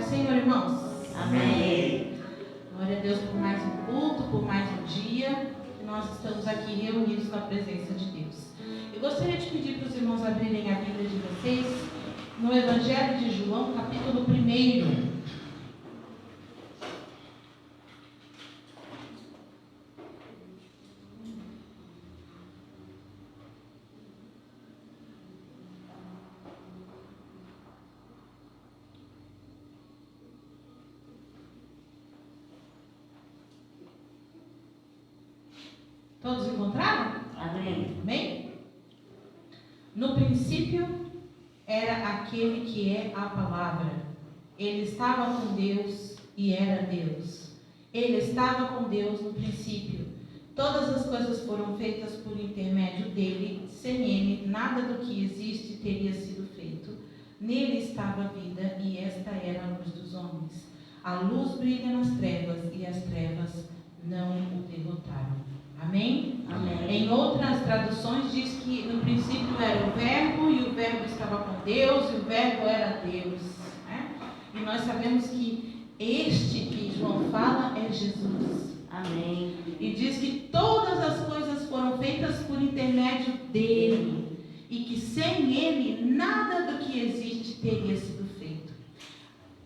Senhor, irmãos? Amém. Glória a Deus por mais um culto, por mais um dia que nós estamos aqui reunidos na presença de Deus. Eu gostaria de pedir para os irmãos abrirem a Bíblia de vocês no Evangelho de João, capítulo 1. Todos encontraram? Amém. Amém? No princípio era aquele que é a palavra. Ele estava com Deus e era Deus. Ele estava com Deus no princípio. Todas as coisas foram feitas por intermédio dele. Sem ele, nada do que existe teria sido feito. Nele estava a vida e esta era a luz dos homens. A luz brilha nas trevas e as trevas não o derrotaram. Amém? Amém. Em outras traduções diz que no princípio era o verbo e o verbo estava com Deus e o verbo era Deus, né? E nós sabemos que este que João fala é Jesus. Amém. E diz que todas as coisas foram feitas por intermédio dele e que sem ele nada do que existe teria sido feito.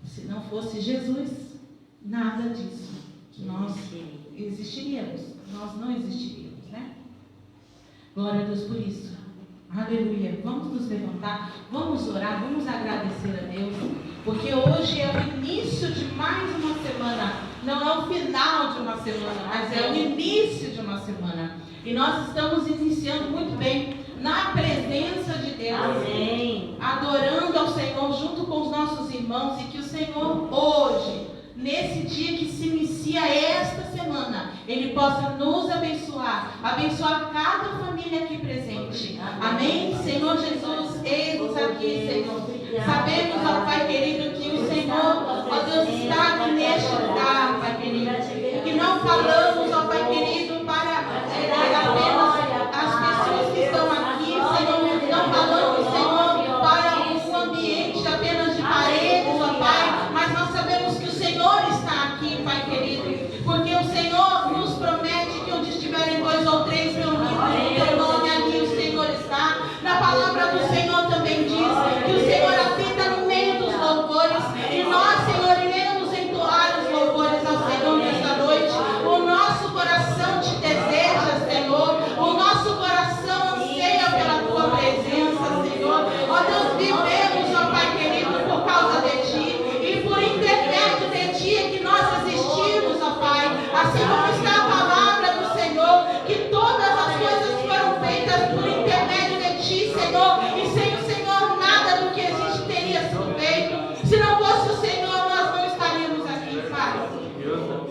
Se não fosse Jesus, nada disso nós existiríamos. Nós não existiríamos, né? Glória a Deus por isso. Aleluia. Vamos nos levantar, vamos orar, vamos agradecer a Deus, porque hoje é o início de mais uma semana. Não é o final de uma semana, mas é o início de uma semana. E nós estamos iniciando muito bem na presença de Deus. Amém. Adorando ao Senhor junto com os nossos irmãos, e que o Senhor hoje, nesse dia que se inicia esta semana, Ele possa nos abençoar, abençoar cada família aqui presente. Amém? Senhor Jesus, eis-nos aqui, Senhor. Sabemos, ó Pai querido, que o Senhor, ó Deus, está aqui neste lugar, Pai querido. Que não falamos, ó Pai querido, para apenas as pessoas que estão aqui, Senhor. Não falamos, Senhor, para um ambiente apenas de paredes, ó Pai. Mas nós sabemos que o Senhor está aqui, Pai querido, porque o Senhor nos promete que onde estiverem 2 ou 3 reunidos em teu nome, ali o Senhor está. Na palavra do Senhor também diz que o Senhor habita no meio dos louvores, e nós, Senhor, iremos entoar os louvores ao Senhor nesta noite. O nosso coração te deseja, Senhor, o nosso coração anseia pela tua presença, Senhor. Ó Deus, vivemos, ó Pai querido, por causa de ti, e por intermédio de ti é que nós existimos, ó Pai. Assim como está a palavra do Senhor, que todas as coisas foram feitas por intermédio de ti, Senhor, e sem o Senhor nada do que existe teria sido feito. Se não fosse o Senhor, nós não estaríamos aqui, Pai.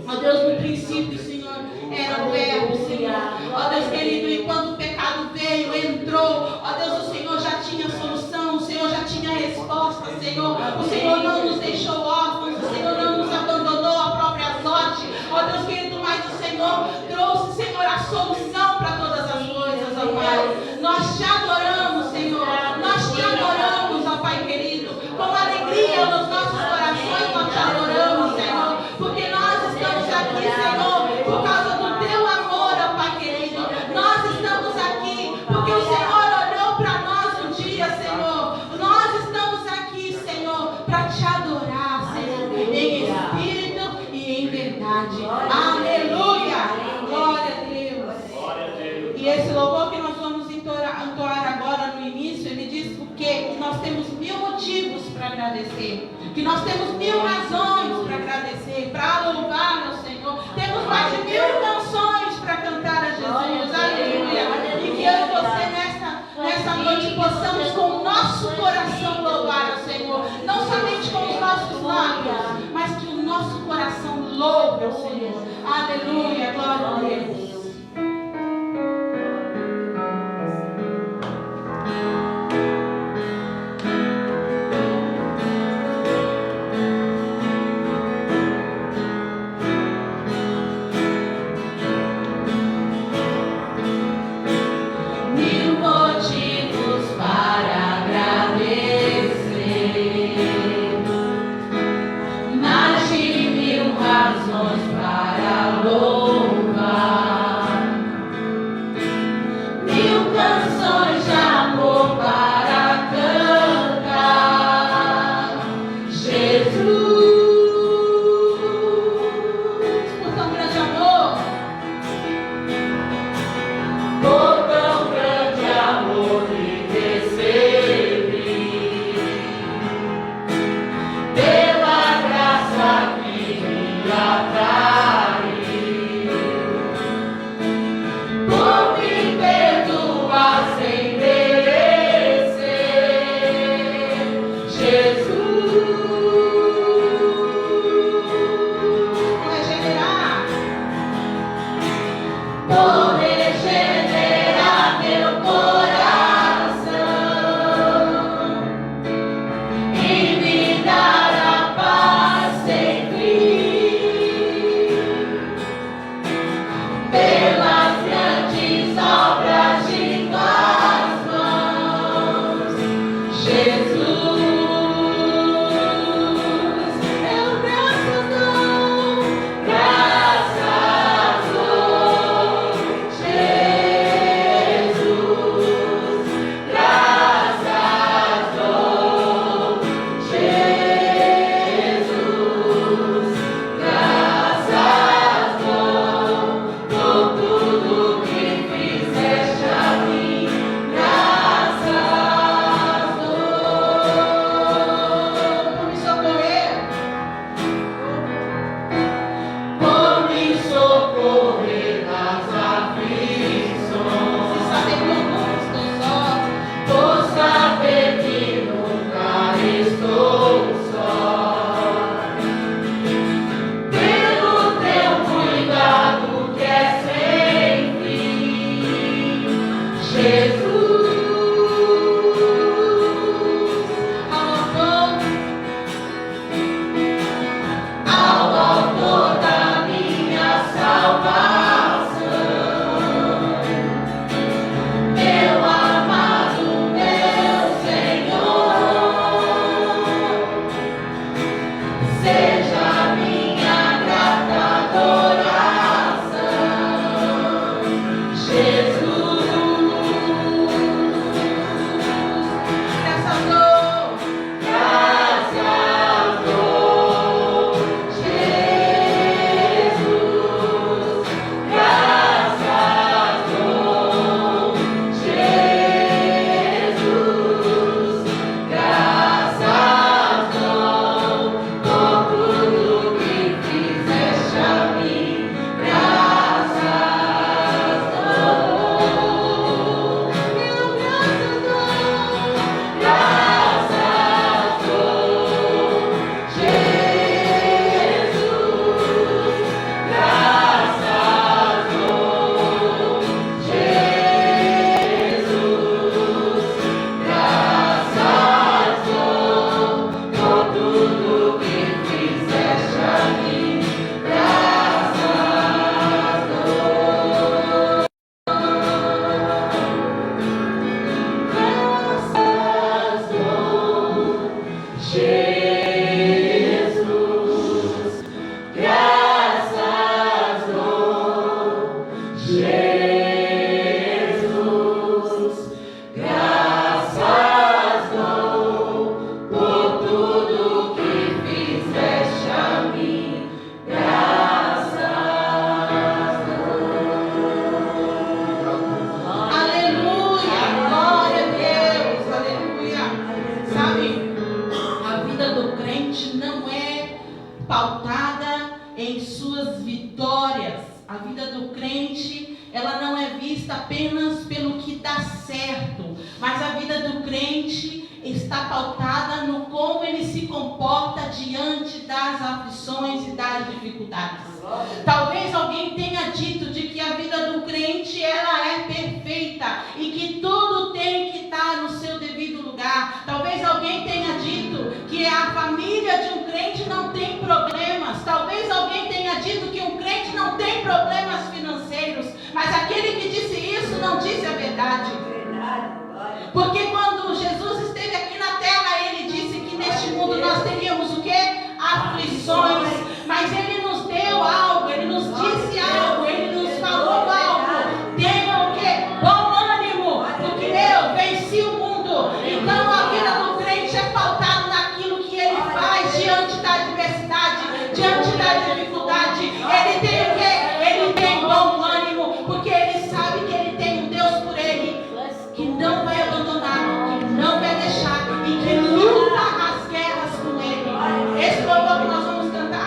Ó Deus, no princípio, Senhor, era o verbo, Senhor. Ó Deus querido, e quando o pecado veio, entrou, ó Deus, o Senhor já tinha solução, o Senhor já tinha resposta, Senhor. O Senhor não nos deixou órfãos, o Senhor não nos abandonou à própria sorte. Ó Deus querido, mas o Senhor trouxe, Senhor, a solução para todas as coisas, ó Pai. Nós te adoramos, Senhor. Nós te adoramos, ó Pai querido. Com alegria nos nossos corações nós te adoramos, Senhor. Porque nós estamos aqui, Senhor, por causa do teu amor, ó Pai querido. Nós estamos aqui porque o Senhor olhou para nós um dia, Senhor. Nós estamos aqui, Senhor, para te adorar, Senhor, em espírito e em verdade. Aleluia! Glória a Deus! E esse louvor que nós vamos entoar agora no início, ele diz que nós temos 1000 motivos para agradecer, que nós temos 1000 razões para agradecer, para louvar ao Senhor. Temos mais de 1000 canções para cantar a Jesus. Aleluia! E que eu e você nessa noite possamos com o nosso coração louvar ao Senhor, não somente com os nossos lábios, mas que o nosso coração louve ao Senhor. Aleluia! Glória a Deus! Mil motivos para agradecer. pautada em suas vitórias. A vida do crente, ela não é vista apenas pelo que dá certo, mas a vida do crente está pautada no como ele se comporta diante das aflições e das dificuldades. Talvez alguém tenha dito de que a vida do crente ela é perfeita e que tudo tem que estar no seu devido lugar. Talvez alguém tenha dito que a família de um crente não tem problemas. Talvez alguém tenha dito que um crente não tem problemas financeiros. Mas aquele que disse isso não disse a verdade. Porque quando Jesus esteve aqui na terra, ele disse que neste mundo nós teríamos o quê? Aflições. Mas ele nos deu algo, ele nos disse algo, ele nos falou algo. Tenha o quê? Bom ânimo, porque eu venci o mundo. Então a vida do crente é pautada naquilo que ele faz diante da adversidade, diante da dificuldade. Ele tem o quê? Ele tem bom ânimo, porque ele sabe que ele tem um Deus por ele, que não vai abandonar, que não vai deixar e que luta as guerras com ele. Esse louvor que nós vamos cantar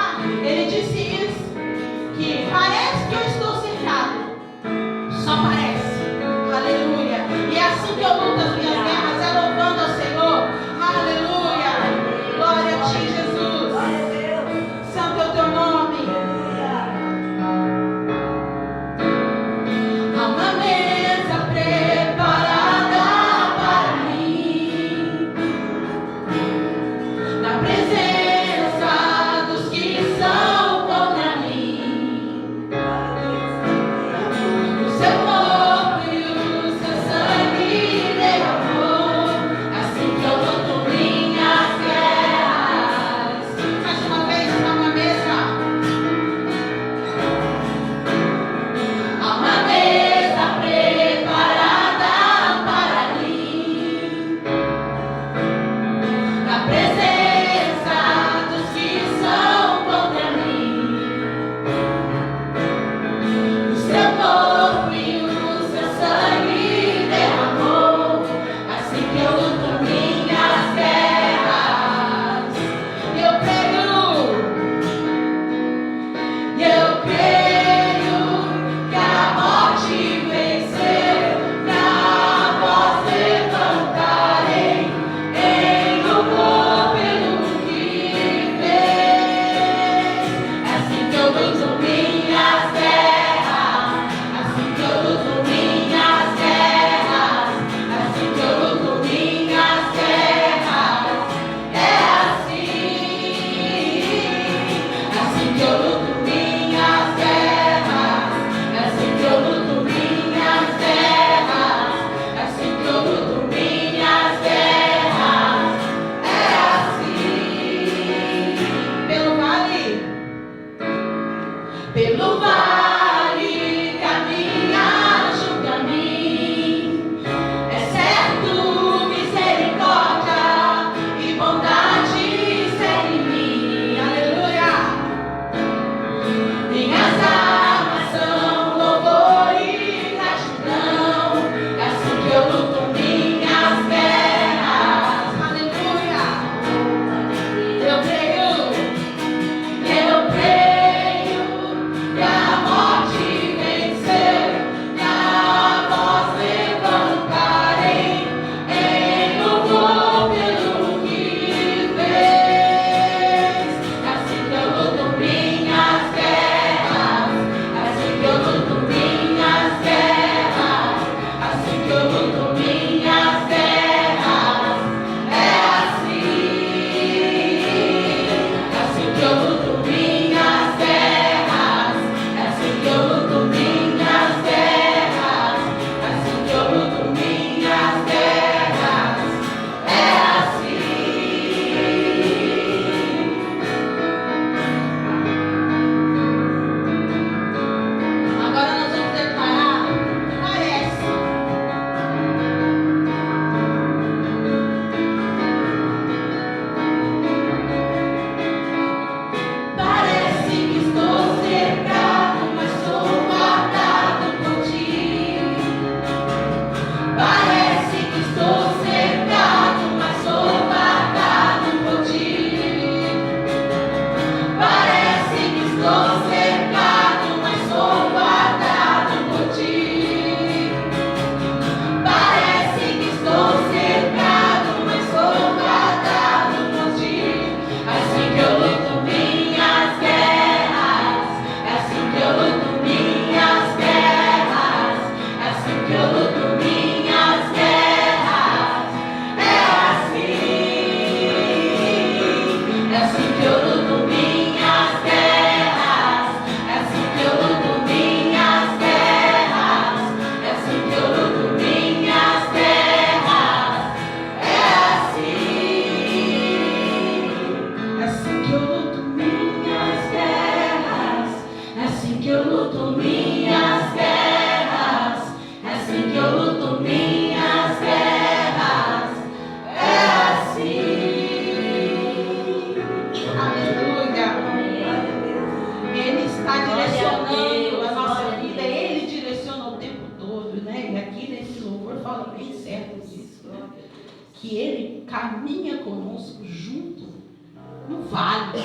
vale.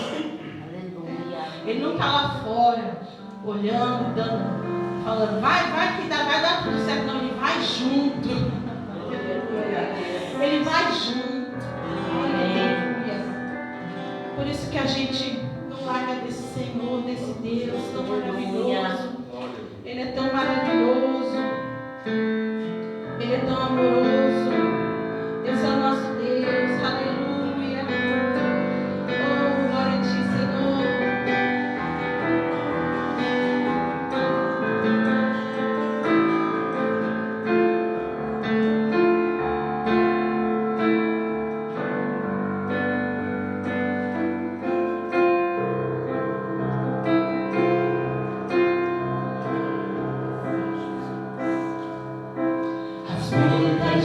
Aleluia. Ele não está lá fora, olhando, falando, vai que vai dar tudo certo. Não, ele vai junto. Ele vai junto. Aleluia. Por isso que a gente não larga desse Senhor, desse Deus tão maravilhoso. Ele é tão maravilhoso. Ele é tão amoroso. Deus é o nosso Deus. Aleluia. Oh, glória a ti, Senhor. As muitas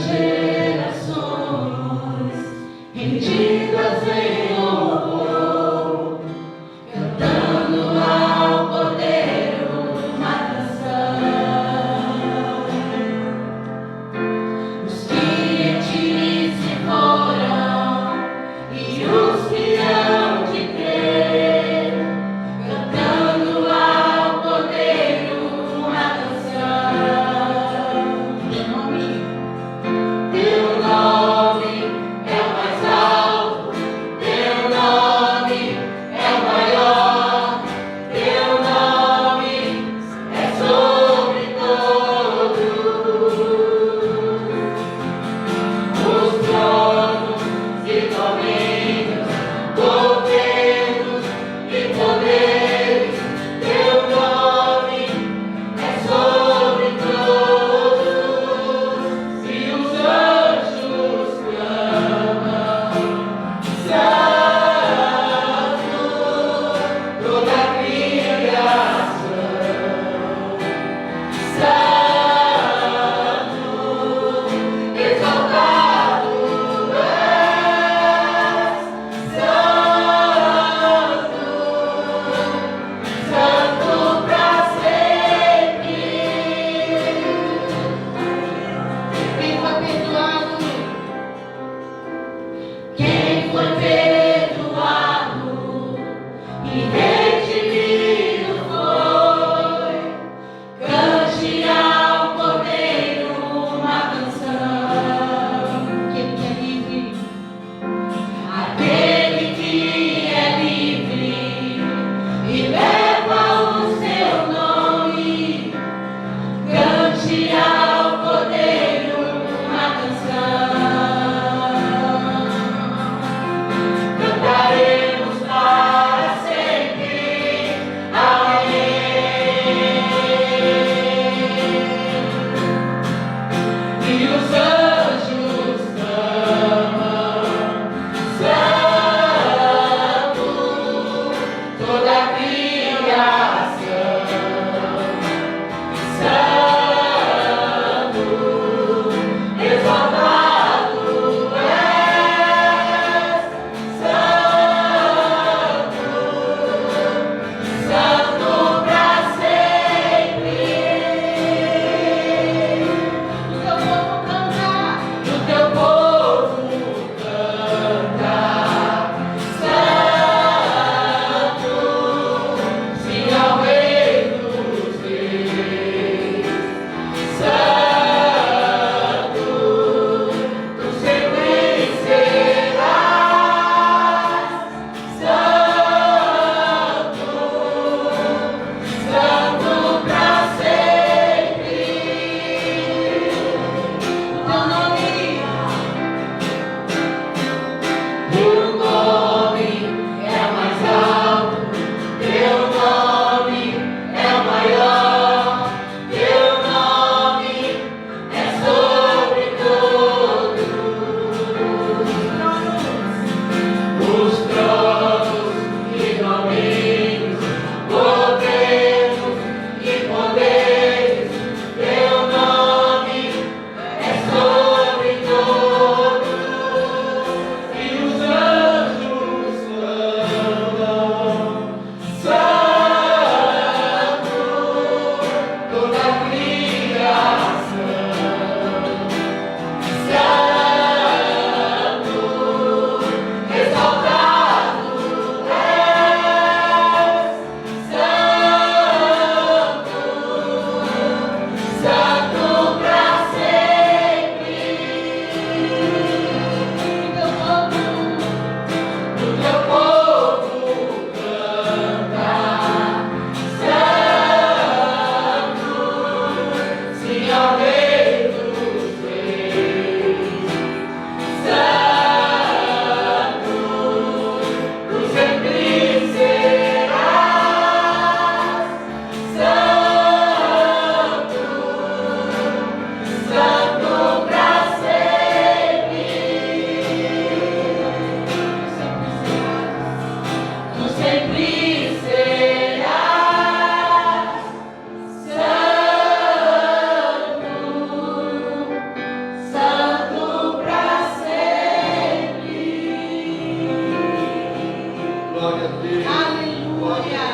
Aleluia.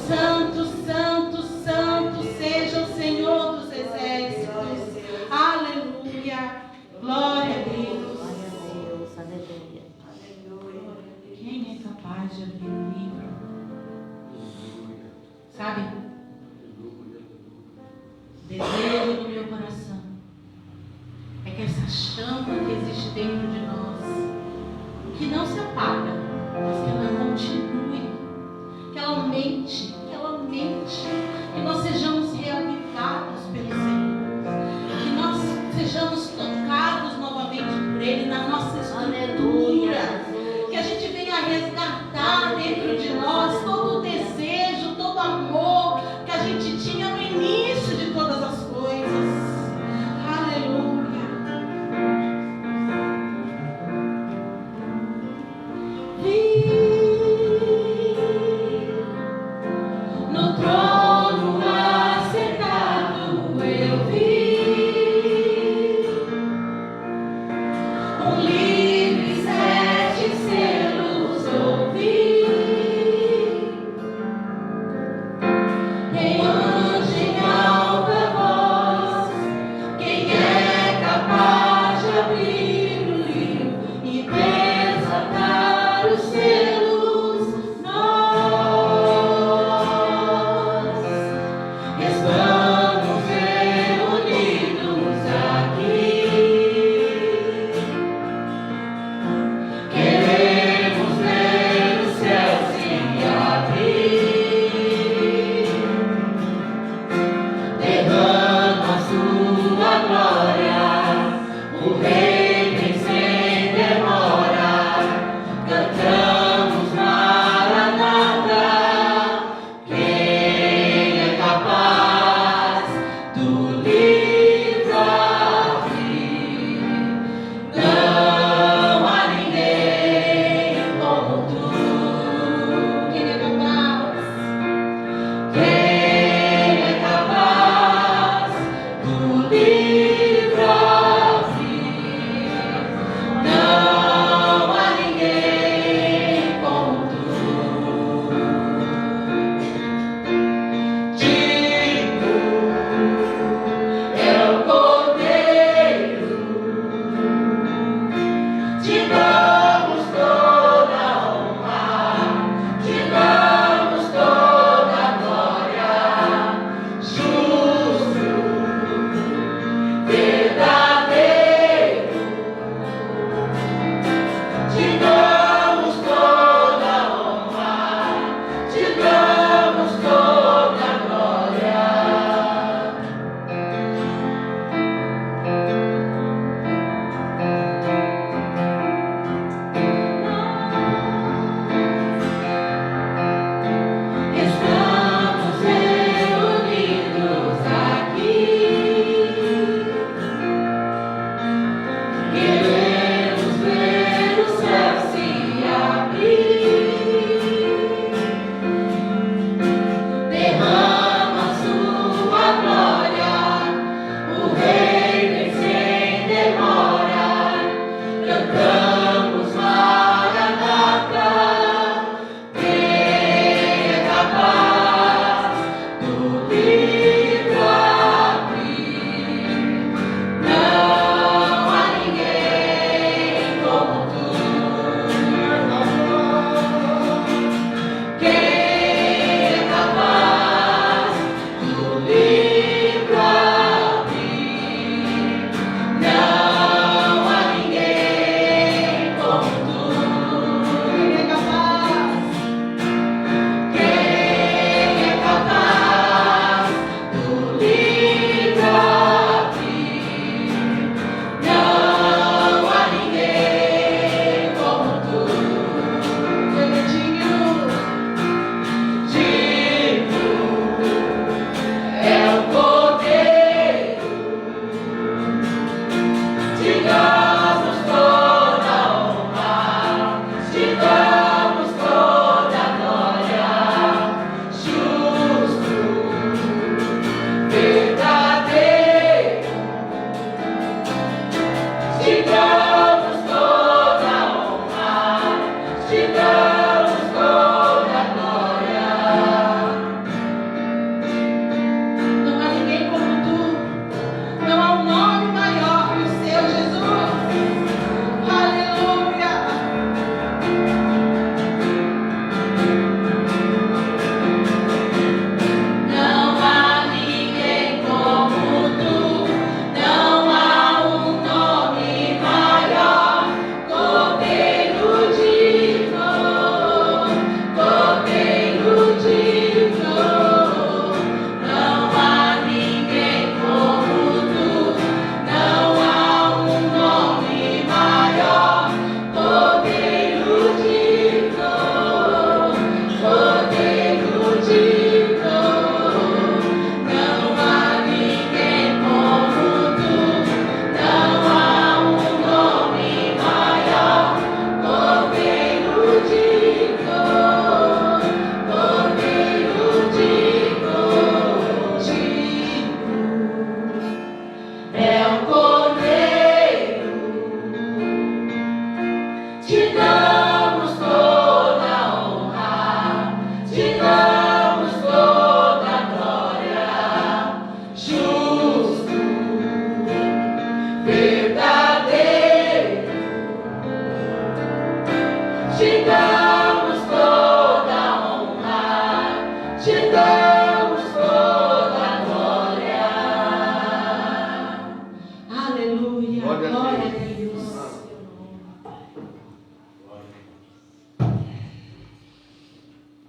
Santo, santo, santo seja o Senhor dos exércitos. Aleluia. Glória a Deus. Quem é capaz de abrir o livro? Sabe? Desejo no meu coração é que essa chama que existe dentro de nós, que não se apaga, mas que ela continue, que ela aumente, que nós sejamos reavivados pelo Senhor, que nós sejamos tocados novamente por Ele na nossa estrutura, que a gente venha resgatar dentro de nós todo o desejo, todo o amor que a gente tinha no início de todas as coisas. Aleluia. No trono assentado eu vi um livro e 7 selos ouvi.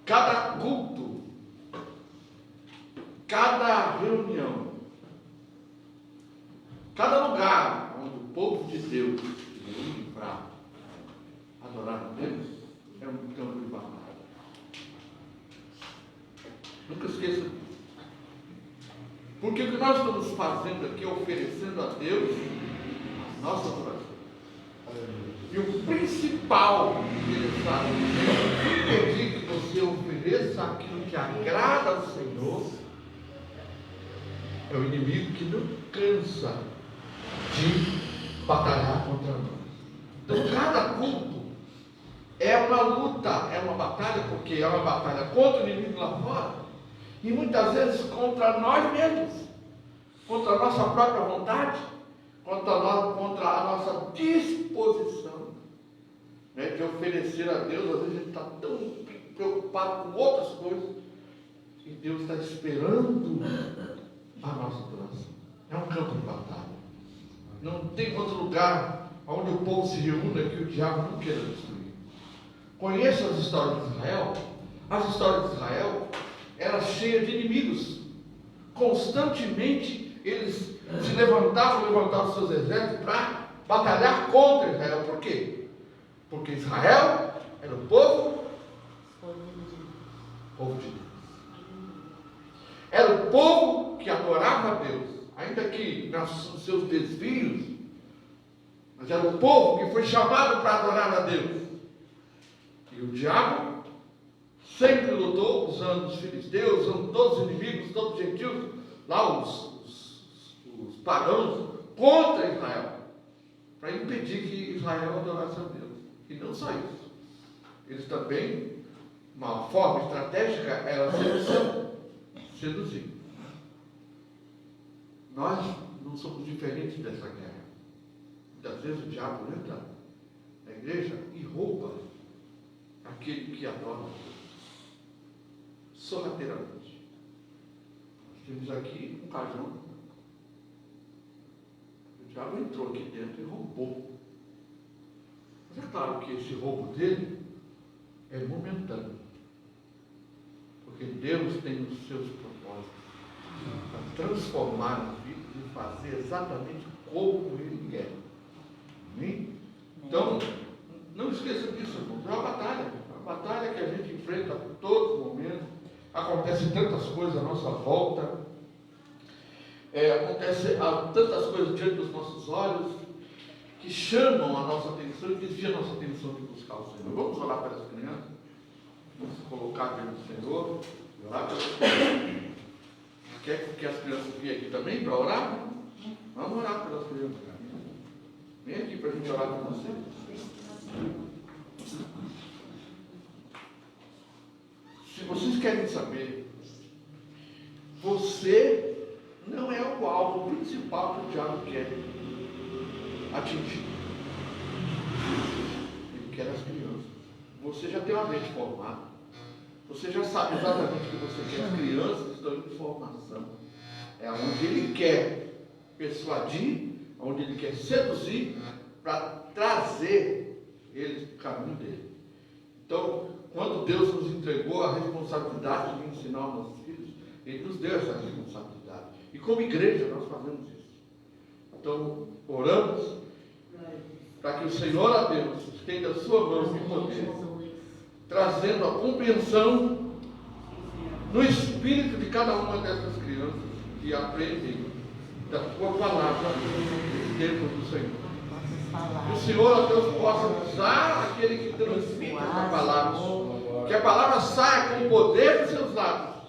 cada culto, cada reunião, cada lugar onde o povo de Deus se reúne para adorar a Deus, é um campo de batalha. Nunca esqueça disso. Porque o que nós estamos fazendo aqui é oferecendo a Deus a nossa adoração. E o principal interessado é pedir que você ofereça aquilo que agrada ao Senhor. É o inimigo que não cansa de batalhar contra nós. Então, cada culto é uma luta, é uma batalha, porque é uma batalha contra o inimigo lá fora. E muitas vezes contra nós mesmos, contra a nossa própria vontade, contra a nossa disposição, né, de oferecer a Deus. Às vezes a gente está tão preocupado com outras coisas, e Deus está esperando a nossa adoração. É um campo de batalha. Não tem outro lugar onde o povo se reúne que o diabo não queira destruir. Conheça as histórias de Israel. As histórias de Israel era cheia de inimigos. Constantemente eles se levantavam seus exércitos para batalhar contra Israel. Por quê? Porque Israel era o povo de Deus. Era o povo que adorava a Deus, ainda que nos seus desvios, mas era o povo que foi chamado para adorar a Deus. E o diabo sempre lutou usando os filisteus, usando todos os inimigos, todos os gentios, lá os pagãos, contra Israel, para impedir que Israel adorasse a Deus. E não só isso. Eles também, uma forma estratégica, era seduzir. Nós não somos diferentes dessa guerra. Muitas vezes o diabo entra na igreja e rouba aquele que adora a Deus. Sorrateiramente. Nós temos aqui um cajão. O diabo entrou aqui dentro e roubou. Mas é claro que esse roubo dele é momentâneo. Porque Deus tem os seus propósitos para transformar a vida e fazer exatamente como Ele quer. Amém? Então, não esqueça disso, irmãos. É uma batalha. É uma batalha que a gente enfrenta a todo momento. Acontecem tantas coisas à nossa volta. Acontecem tantas coisas diante dos nossos olhos que chamam a nossa atenção e desviam a nossa atenção de buscar o Senhor. Vamos orar pelas crianças? Vamos colocar diante do Senhor e orar pelas crianças. Quer que as crianças venham aqui também para orar? Vamos orar pelas crianças. Vem aqui para a gente orar com vocês. Se vocês querem saber, você não é o alvo principal que o diabo quer atingir. Ele quer as crianças. Você já tem uma mente formada. Você já sabe exatamente o que você quer. As crianças estão em formação. É onde ele quer persuadir, onde ele quer seduzir, para trazer eles para o caminho dele. Então, quando Deus nos entregou a responsabilidade de ensinar os nossos filhos, Ele nos deu essa responsabilidade. E como igreja nós fazemos isso. Então, oramos para que o Senhor a Deus estenda a sua mão de poder, trazendo a compreensão no espírito de cada uma dessas crianças que aprendem da tua palavra dentro do Senhor. Que o Senhor, a Deus, possa usar aquele que transmite essa palavra, que a palavra saia com o poder dos seus lábios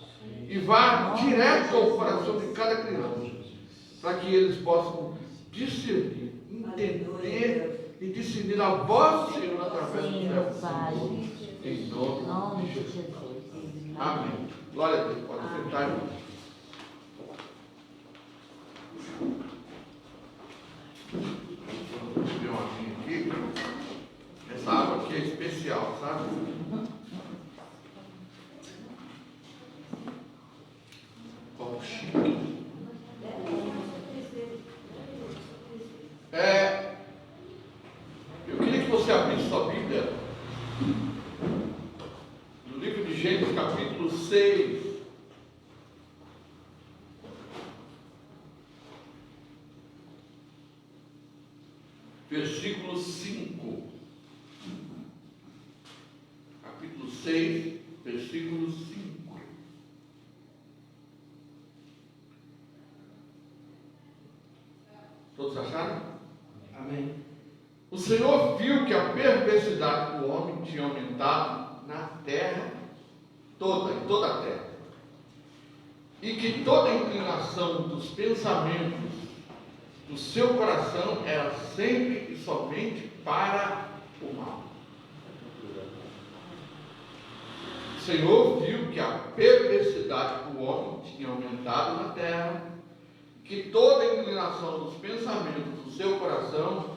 e vá direto ao coração de cada criança, para que eles possam discernir, entender e discernir a voz do Senhor através do Senhor. Em nome de Jesus. Amém. Glória a Deus. Pode sentar, irmão. Vou beber uma aguinha aqui. Essa água aqui é especial, sabe? Copo chique. Eu queria que você abrisse sua Bíblia no livro de Gênesis capítulo 6. Versículo 5. Capítulo 6, versículo 5. Todos acharam? Amém. O Senhor viu que a perversidade do homem tinha aumentado na terra toda, em toda a terra, e que toda a inclinação dos pensamentos do seu coração era sempre e somente para o mal. O Senhor viu que a perversidade do homem tinha aumentado na terra, que toda a inclinação dos pensamentos do seu coração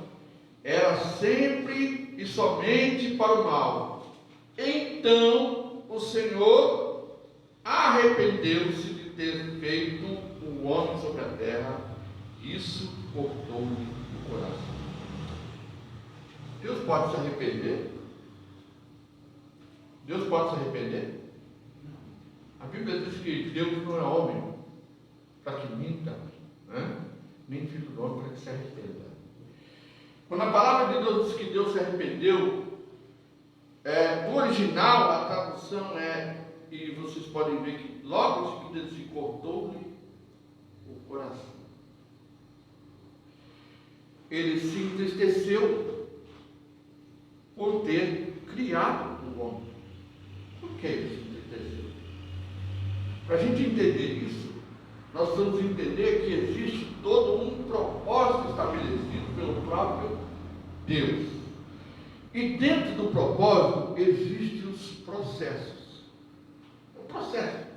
era sempre e somente para o mal. Então o Senhor arrependeu-se de ter feito o homem sobre a terra. Isso cortou-lhe o coração. Deus pode se arrepender? Deus pode se arrepender? A Bíblia diz que Deus não é homem para que minta, né? Nem filho do homem para que se arrependa. Quando a palavra de Deus diz que Deus se arrependeu, no original a tradução e vocês podem ver que logo em seguida ele se cortou-lhe o coração. Ele se entristeceu por ter criado o homem. Por que ele se entristeceu? Para a gente entender isso, nós precisamos entender que existe todo um propósito estabelecido pelo próprio Deus. E dentro do propósito existem os processos. É um processo.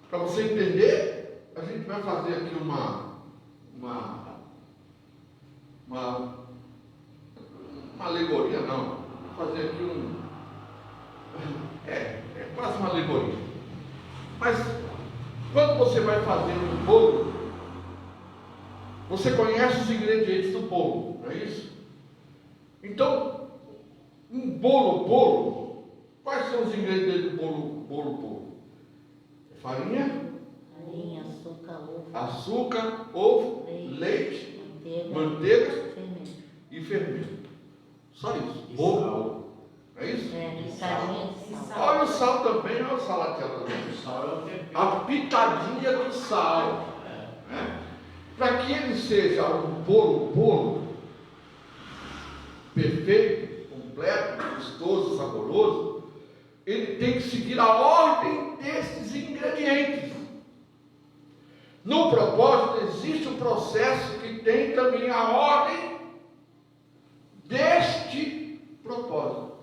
Para você entender, a gente vai fazer aqui uma alegoria, não. Vou fazer aqui é quase uma alegoria. Mas quando você vai fazer um bolo, você conhece os ingredientes do bolo, não é isso? Então, um bolo, quais são os ingredientes do bolo? Farinha, açúcar, ovo, leite, manteiga e fermento. Só isso. Bolo. É isso? Pitadinha de sal. Olha o sal também, olha o salateado também. A pitadinha do sal. Né? Para que ele seja um bolo perfeito, completo, gostoso, saboroso, ele tem que seguir a ordem desses ingredientes. No propósito existe um processo que tem também a ordem deste propósito,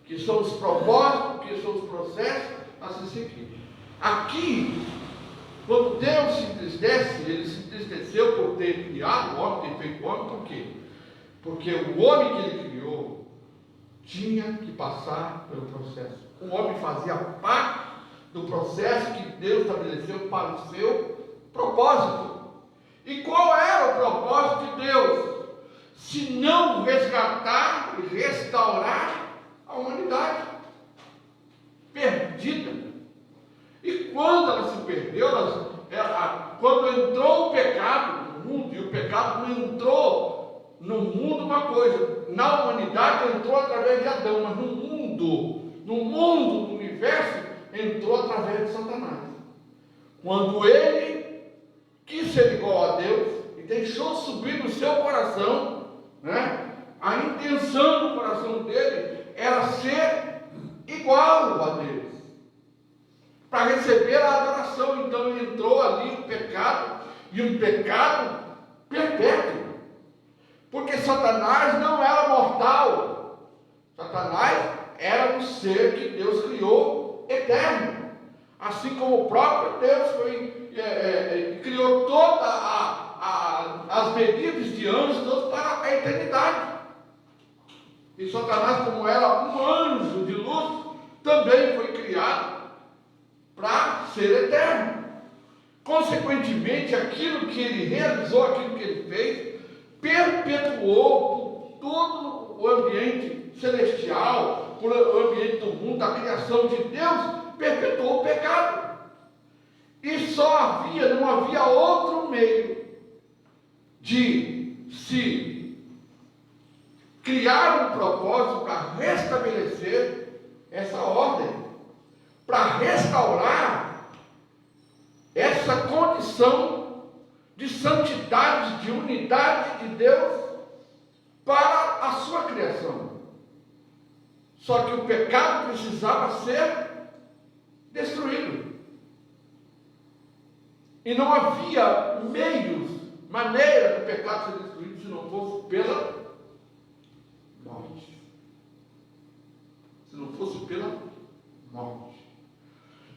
que são os propósitos, que são os processos a se seguir. Aqui, quando Deus se entristece, ele se entristeceu por ter criado o homem, ter feito o homem, por quê? Porque o homem que ele criou tinha que passar pelo processo. O homem fazia parte do processo que Deus estabeleceu para o seu propósito. E qual era o propósito de Deus? Se não resgatar e restaurar a humanidade perdida. E quando ela se perdeu, quando entrou o pecado no mundo, e o pecado não entrou no mundo uma coisa, na humanidade entrou através de Adão, mas no mundo, no universo, entrou através de Satanás. Quando ele quis ser igual a Deus e deixou subir no seu coração, né? A intenção do coração dele era ser igual a Deus, para receber a adoração. Então ele entrou ali no pecado, e um pecado perpétuo, porque Satanás não era mortal. Satanás era um ser que Deus criou eterno, assim como o próprio Deus criou todas as medidas de anjos todos para a eternidade. E Satanás, como era um anjo de luz, também foi criado para ser eterno. Consequentemente, aquilo que ele realizou, aquilo que ele fez, perpetuou por todo o ambiente celestial, por o ambiente do mundo, da criação de Deus, perpetuou o pecado. E não havia outro meio de se criar um propósito para restabelecer essa ordem, para restaurar essa condição de santidade, de unidade de Deus para a sua criação. Só que o pecado precisava ser destruído. E não havia maneira do pecado ser destruído se não fosse pela morte. Se não fosse pela morte.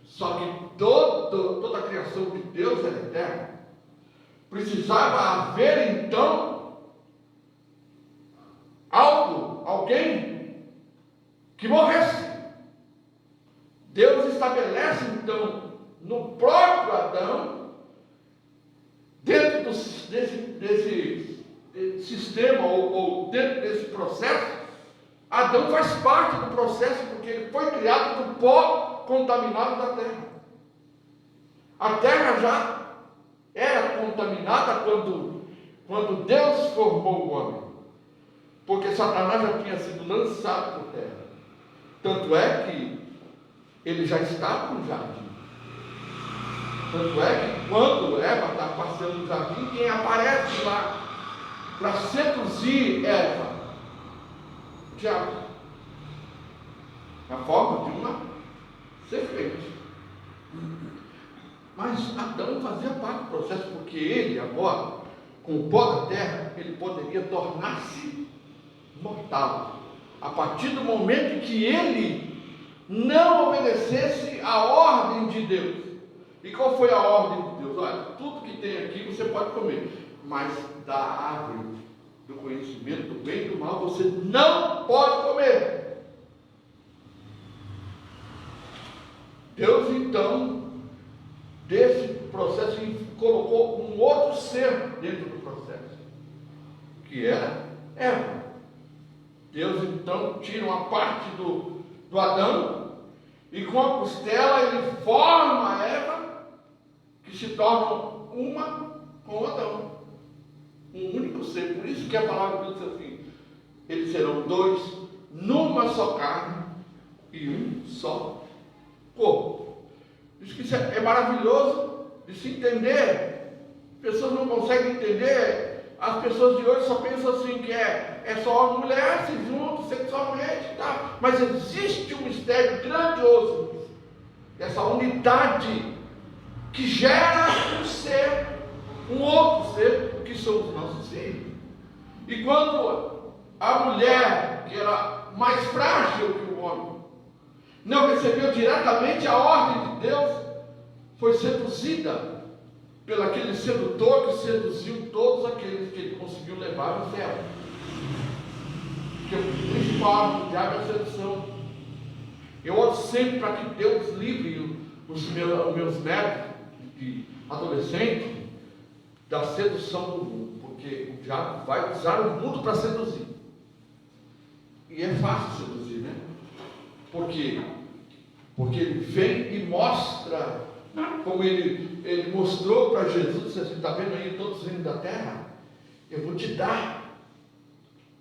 Só que toda a criação de Deus era eterna. Precisava haver então alguém que morresse. Deus estabelece então no próprio Adão, dentro desse sistema ou dentro desse processo, Adão faz parte do processo porque ele foi criado do pó contaminado da terra. A terra já era contaminada quando Deus formou o homem, porque Satanás já tinha sido lançado por terra. Tanto é que ele já estava no jardim. Tanto é que quando Eva está passando no jardim, quem aparece lá para seduzir Eva? O diabo. Na forma de uma serpente. Mas Adão fazia parte do processo, porque ele agora, com o pó da terra, ele poderia tornar-se mortal. A partir do momento em que ele não obedecesse à ordem de Deus. E qual foi a ordem de Deus? Olha, tudo que tem aqui você pode comer, mas da árvore do conhecimento do bem e do mal você não pode comer. Deus então, desse processo, colocou um outro ser dentro do processo, que era Eva. Deus então tira uma parte do Adão, e com a costela ele forma a Eva, que se torna uma com o Adão, um único ser. Por isso que a palavra diz assim: eles serão dois numa só carne e um só corpo. Isso que é maravilhoso de se entender. As pessoas não conseguem entender. As pessoas de hoje só pensam assim que é só uma mulher se juntam sexualmente, tá? Mas existe um mistério grandioso dessa unidade que gera um outro ser, que são os nossos filhos. E quando a mulher, que era mais frágil que o homem, não recebeu diretamente a ordem de Deus, foi seduzida pelo aquele sedutor que seduziu todos aqueles que ele conseguiu levar ao céu. Porque o principal do diabo é a sedução. Eu oro sempre para que Deus livre os meus netos de adolescente da sedução do mundo, porque o diabo vai usar o mundo para seduzir. E é fácil seduzir, né? Porque ele vem e mostra, como ele mostrou para Jesus, disse assim: está vendo aí todos os reinos da terra? Eu vou te dar.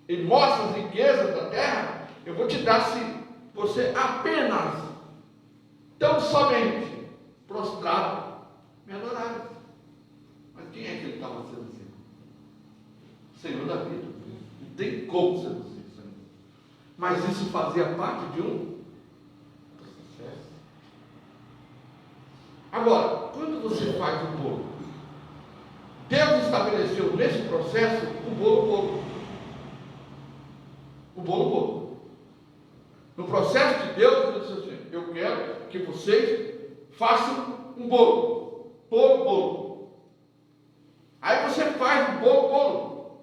Ele mostra as riquezas da terra, eu vou te dar se você apenas, tão somente, prostrado, me adorar. Mas quem é que ele estava seduzindo? O Senhor da vida. Não tem como seduzir o Senhor. Mas isso fazia parte de um processo. Agora, quando você faz o bolo, Deus estabeleceu nesse processo o bolo. O bolo. No processo de Deus, Ele disse assim: eu quero que vocês façam um bolo. Bolo. Aí você faz o bolo.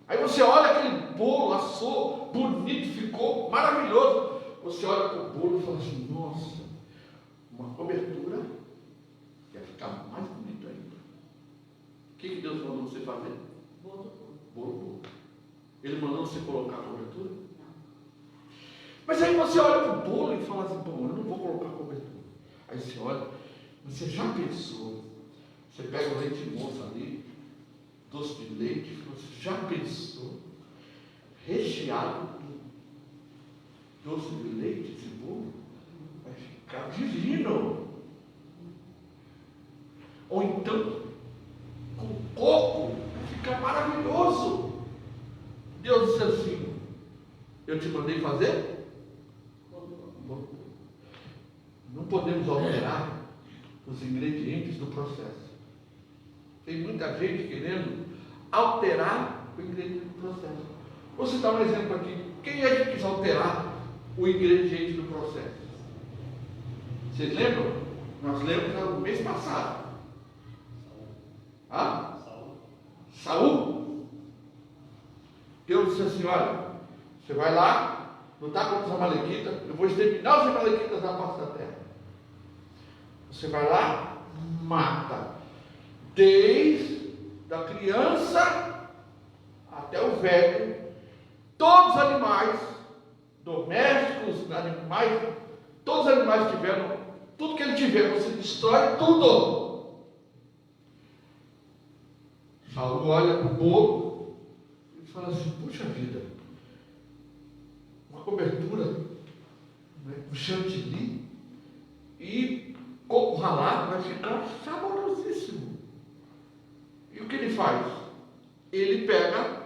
Aí você olha aquele bolo, assou, bonito, ficou maravilhoso. Você olha para o bolo e fala assim: nossa, uma cobertura ia ficar mais bonito ainda. O que Deus mandou você fazer? Bolo. Ele mandou você colocar a cobertura? Não. Mas aí você olha para o bolo e fala assim, bom, eu não vou colocar cobertura. Aí você olha, você já pensou, você pega o leite moço ali, doce de leite, você já pensou, recheado com doce de leite, esse bolo, vai ficar divino. Ou então, com coco, vai ficar maravilhoso. Deus disse assim, eu te mandei fazer? Não podemos alterar os ingredientes do processo. Tem muita gente querendo alterar o ingrediente do processo. Vou citar um exemplo aqui. Quem é que quis alterar o ingrediente do processo? Vocês lembram? Nós lemos no mês passado. Saul. Deus disse assim, olha, você vai lá, lutar contra os amalequitas, eu vou exterminar os amalequitas da face da terra. Você vai lá, mata, desde a criança até o velho, todos os animais, domésticos, animais, todos os animais que tiveram, tudo que ele tiver, você destrói tudo. Saul olha para o bolo e fala assim, puxa vida, uma cobertura, né, com chantilly e coco ralado vai ficar saborosíssimo. E o que ele faz? Ele pega,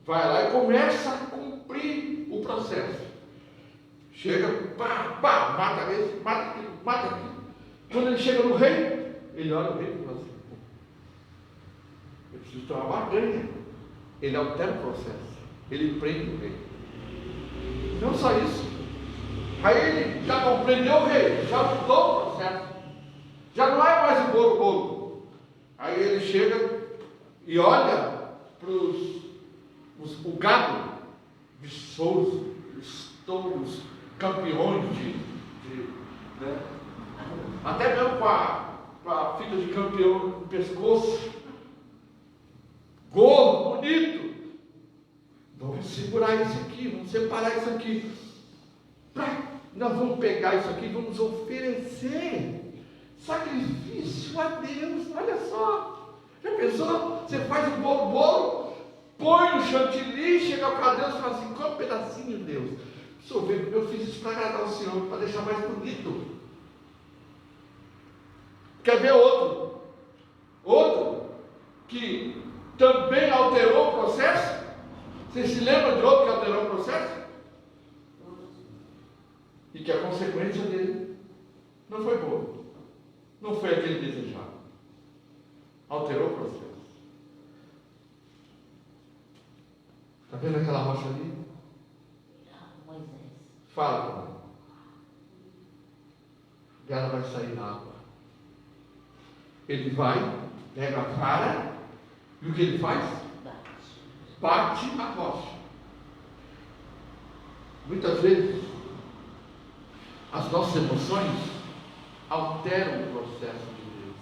vai lá e começa a cumprir o processo. Chega, mata esse, mata aquilo, mata aquilo. Quando ele chega no rei, ele olha o rei e fala assim, eu preciso ter uma barganha. Ele altera o processo, ele prende o rei. Não só isso, aí ele já compreendeu o rei, já mudou o processo, já não é mais o bolo. Aí ele chega e olha para o gado, viçosos, touros, campeões né? Até mesmo com a fita de campeão no pescoço, gordo, bonito. Vamos segurar isso aqui, vamos separar isso aqui. Nós vamos pegar isso aqui e vamos oferecer sacrifício a Deus. Olha só, já pensou? Você faz um bolo, põe um chantilly, chega para Deus e fala assim, come um pedacinho, Deus. Eu fiz isso para agradar o Senhor, para deixar mais bonito. Quer ver outro? Outro que também alterou o processo? Vocês se lembram de outro que alterou o processo? E que a consequência dele não foi boa. Não foi aquele desejado. Alterou o processo. Está vendo aquela rocha ali? Moisés. Fala com ela. Dela vai sair água. Ele vai, pega a vara, e o que ele faz? Bate a rocha. Muitas vezes, as nossas emoções alteram o processo de Deus.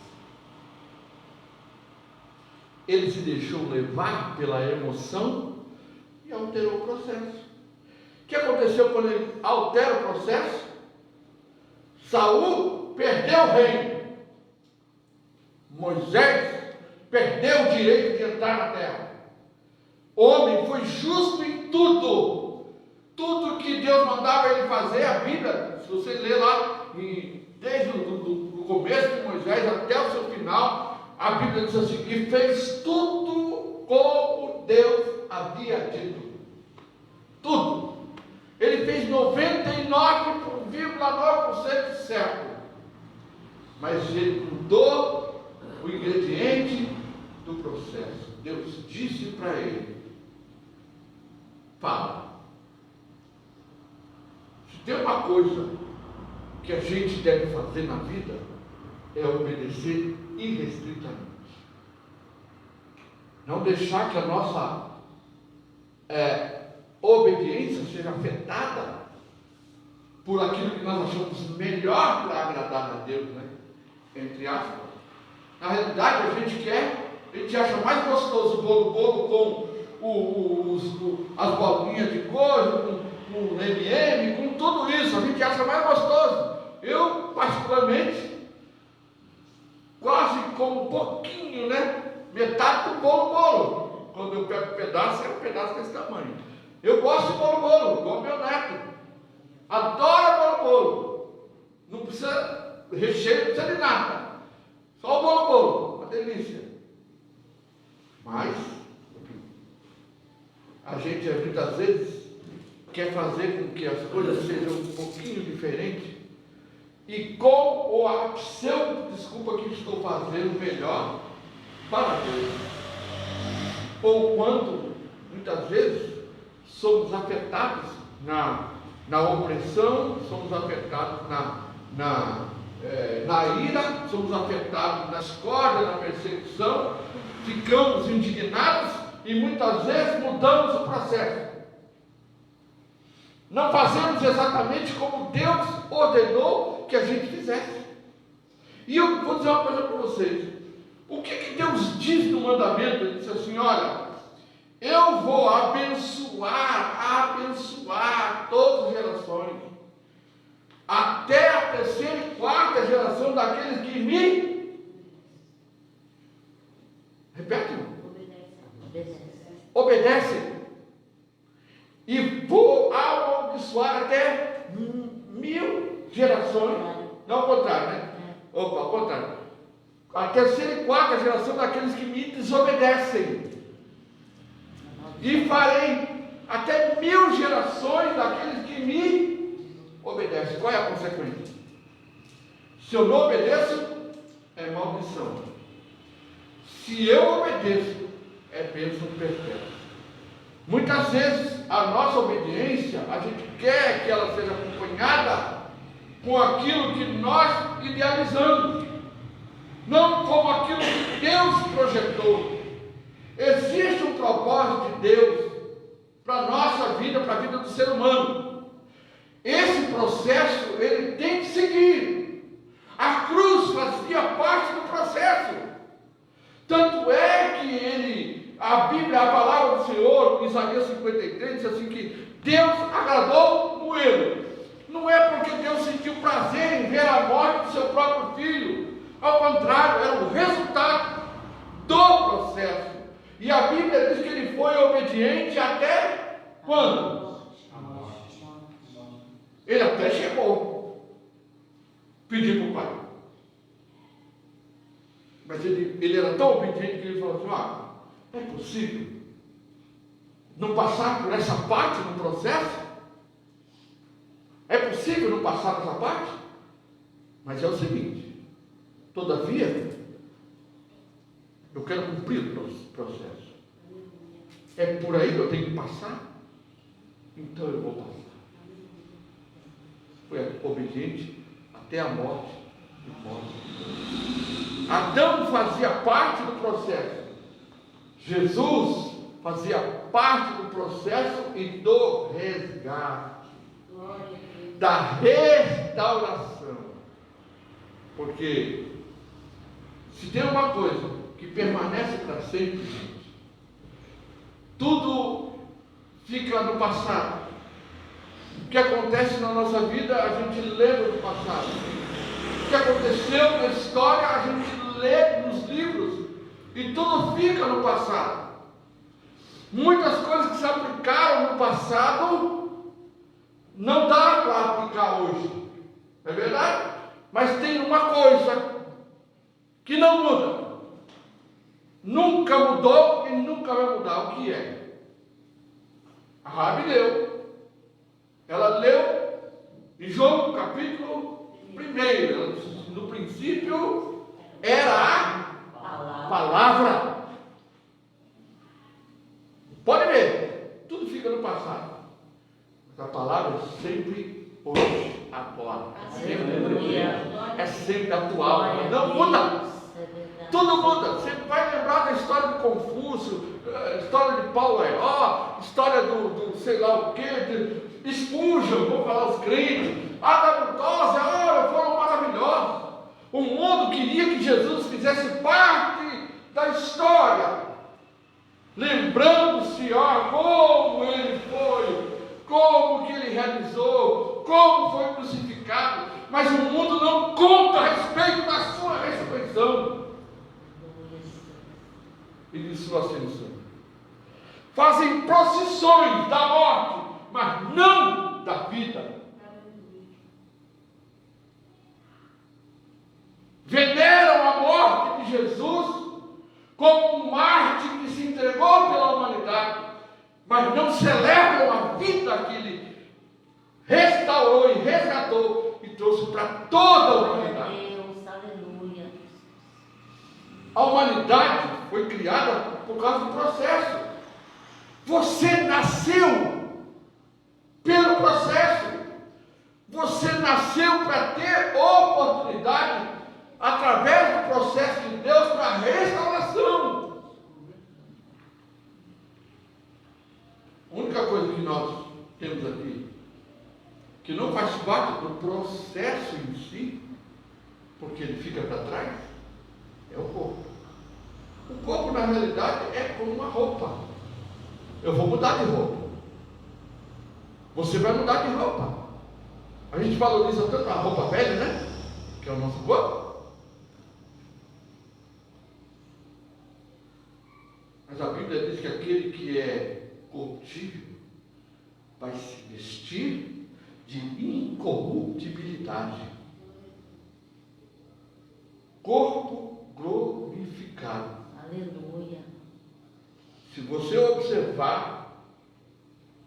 Ele se deixou levar pela emoção e alterou o processo. O que aconteceu quando ele altera o processo? Saul perdeu o reino. Moisés perdeu o direito de entrar na terra. O homem foi justo em tudo. Tudo que Deus mandava ele fazer, a Bíblia, se você ler lá, desde o começo de Moisés até o seu final, a Bíblia diz assim, e fez tudo como Deus havia dito. Tudo. Ele fez 99,9% certo. Mas ele mudou o ingrediente do processo. Deus disse para ele, fala. Se tem uma coisa que a gente deve fazer na vida, é obedecer irrestritamente. Não deixar que a nossa obediência seja afetada por aquilo que nós achamos melhor para agradar a Deus, né? Entre aspas. Na realidade, a gente acha mais gostoso o bolo com as bolinhas de coisa, com M&M, com tudo isso, a gente acha mais gostoso. Eu, particularmente, quase como um pouquinho, né? Metade do bolo. Quando eu pego um pedaço, é um pedaço desse tamanho. Eu gosto de bolo, igual meu neto. Adoro bolo. Não precisa recheio, não precisa de nada. Só o bolo, uma delícia. Mas a gente muitas vezes quer fazer com que as coisas sejam um pouquinho diferentes e com ou a pseudo desculpa que estou fazendo melhor para Deus. Ou quando muitas vezes somos afetados na opressão, somos afetados na ira, somos afetados na discórdia, na perseguição, ficamos indignados e muitas vezes mudamos o processo. Não fazemos exatamente como Deus ordenou que a gente fizesse. E eu vou dizer uma coisa para vocês. O que Deus diz no mandamento? Ele disse assim: olha, eu vou abençoar todas as gerações, até a terceira e quarta geração daqueles que me... Repete. Obedecem. E vou amaldiçoar até 1000 gerações. Não ao contrário, né? Opa, ao contrário. A terceira e quarta geração daqueles que me desobedecem. E farei até 1000 gerações daqueles que me obedecem. Qual é a consequência? Se eu não obedeço, é maldição. Se eu obedeço, é bênção perpétua. Muitas vezes a nossa obediência, a gente quer que ela seja acompanhada com aquilo que nós idealizamos, não como aquilo que Deus projetou. Existe um propósito de Deus para a nossa vida, para a vida do ser humano. Esse processo, ele tem que seguir. A cruz fazia parte do processo. Tanto é que a Bíblia, a palavra do Senhor, Isaías 53, diz assim que Deus agradou no erro. Não é porque Deus sentiu prazer em ver a morte do seu próprio filho. Ao contrário, era o resultado do processo. E a Bíblia diz que ele foi obediente até quando? Ele até chegou a pedir para o pai. Mas ele era tão obediente que ele falou assim: é possível não passar por essa parte do processo? É possível não passar nessa parte? Mas é o seguinte: todavia, eu quero cumprir o processo. É por aí que eu tenho que passar? Então eu vou passar. Foi obediente até a morte de morte. Adão fazia parte do processo. Jesus fazia parte do processo e do resgate, da restauração. Porque se tem uma coisa que permanece para sempre, tudo fica no passado. O que acontece na nossa vida, a gente lembra do passado. O que aconteceu na história, a gente lê nos livros e tudo fica no passado. Muitas coisas que se aplicaram no passado não dá para aplicar hoje, não é verdade? Mas tem uma coisa que não muda, nunca mudou e nunca vai mudar. O que é? A Rabi leu. Ela leu em João capítulo 1. No princípio era a palavra. Pode ver, tudo fica no passado. Mas a palavra é sempre hoje, agora. É sempre atual. Não muda. Tudo muda. Você vai lembrar da história de Confúcio, história de Paulo Airó, história do sei lá o que, Spurgeon, vou falar os crentes, Adam Tosse, foram maravilhosos. O mundo queria que Jesus fizesse parte da história, lembrando-se, como ele foi, como que ele mas o mundo não conta a respeito da sua ressurreição e de sua ascensão. Fazem procissões da morte, mas não da vida. Veneram a morte de Jesus como um mártir que se entregou pela humanidade, mas não celebram a vida que ele restaurou e resgatou e trouxe para toda a humanidade. Deus, aleluia. A humanidade foi criada por causa do processo. Você nasceu pelo processo. Você nasceu para ter oportunidade através do processo de Deus para a restauração. A única coisa que nós temos aqui, que não faz parte do processo em si, porque ele fica para trás, é o corpo. O corpo, na realidade, é como uma roupa. Eu vou mudar de roupa. Você vai mudar de roupa. A gente valoriza tanto a roupa velha, né? Que é o nosso corpo. Mas a Bíblia diz que aquele que é corruptível vai se vestir de incorruptibilidade. Corpo glorificado. Aleluia. Se você observar,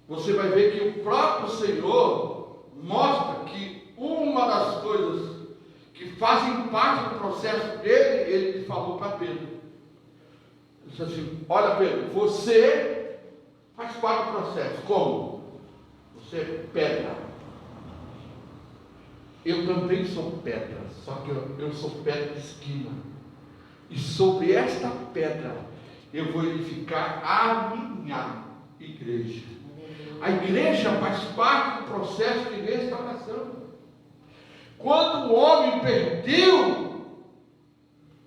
você vai ver que o próprio Senhor mostra que uma das coisas que fazem parte do processo dele, ele falou para Pedro. Ele disse assim: olha, Pedro, você faz parte do processo. Como? Você é pedra. Eu também sou pedra, só que eu sou pedra de esquina. E sobre esta pedra eu vou edificar a minha igreja. A igreja faz parte do processo de restauração. Quando o homem perdeu,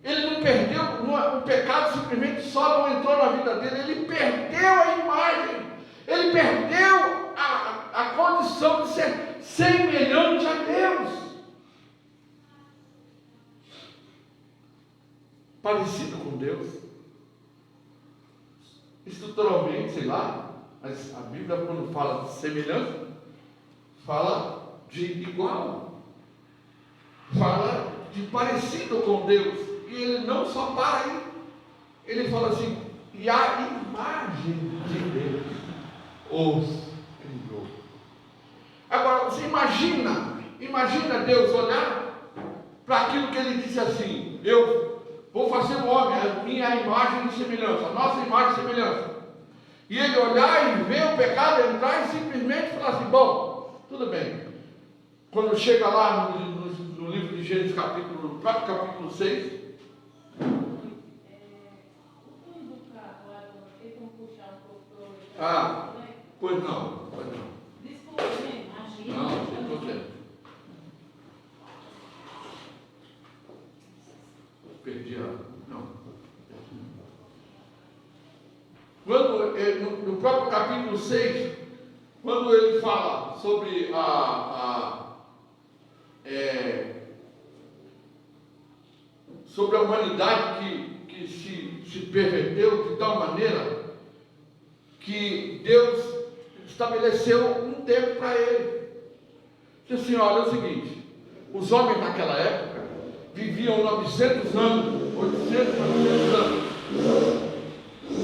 ele não perdeu, o pecado simplesmente só não entrou na vida dele, ele perdeu a imagem, ele perdeu a condição de ser semelhante a Deus. Parecido com Deus. Estruturalmente, sei lá, mas a Bíblia, quando fala de semelhança, fala de igual, fala de parecido com Deus. E ele não só para aí, ele fala assim: e a imagem de Deus os criou. Agora você imagina Deus olhar para aquilo que ele disse assim: eu vou fazer o homem, a minha imagem e semelhança, a nossa imagem e semelhança. E ele olhar e ver o pecado entrar e simplesmente falar assim: bom, tudo bem. Quando chega lá no livro de Gênesis, no próprio capítulo 6. Ah, pois não. Desculpa, gente. Imagina. Não, você. Perdi a. Não. Quando, no próprio capítulo 6, quando ele fala sobre sobre a humanidade que se perverteu de tal maneira que Deus estabeleceu um tempo para ele. Disse assim: olha, é o seguinte, os homens naquela época viviam 900 anos, 800, 900 anos.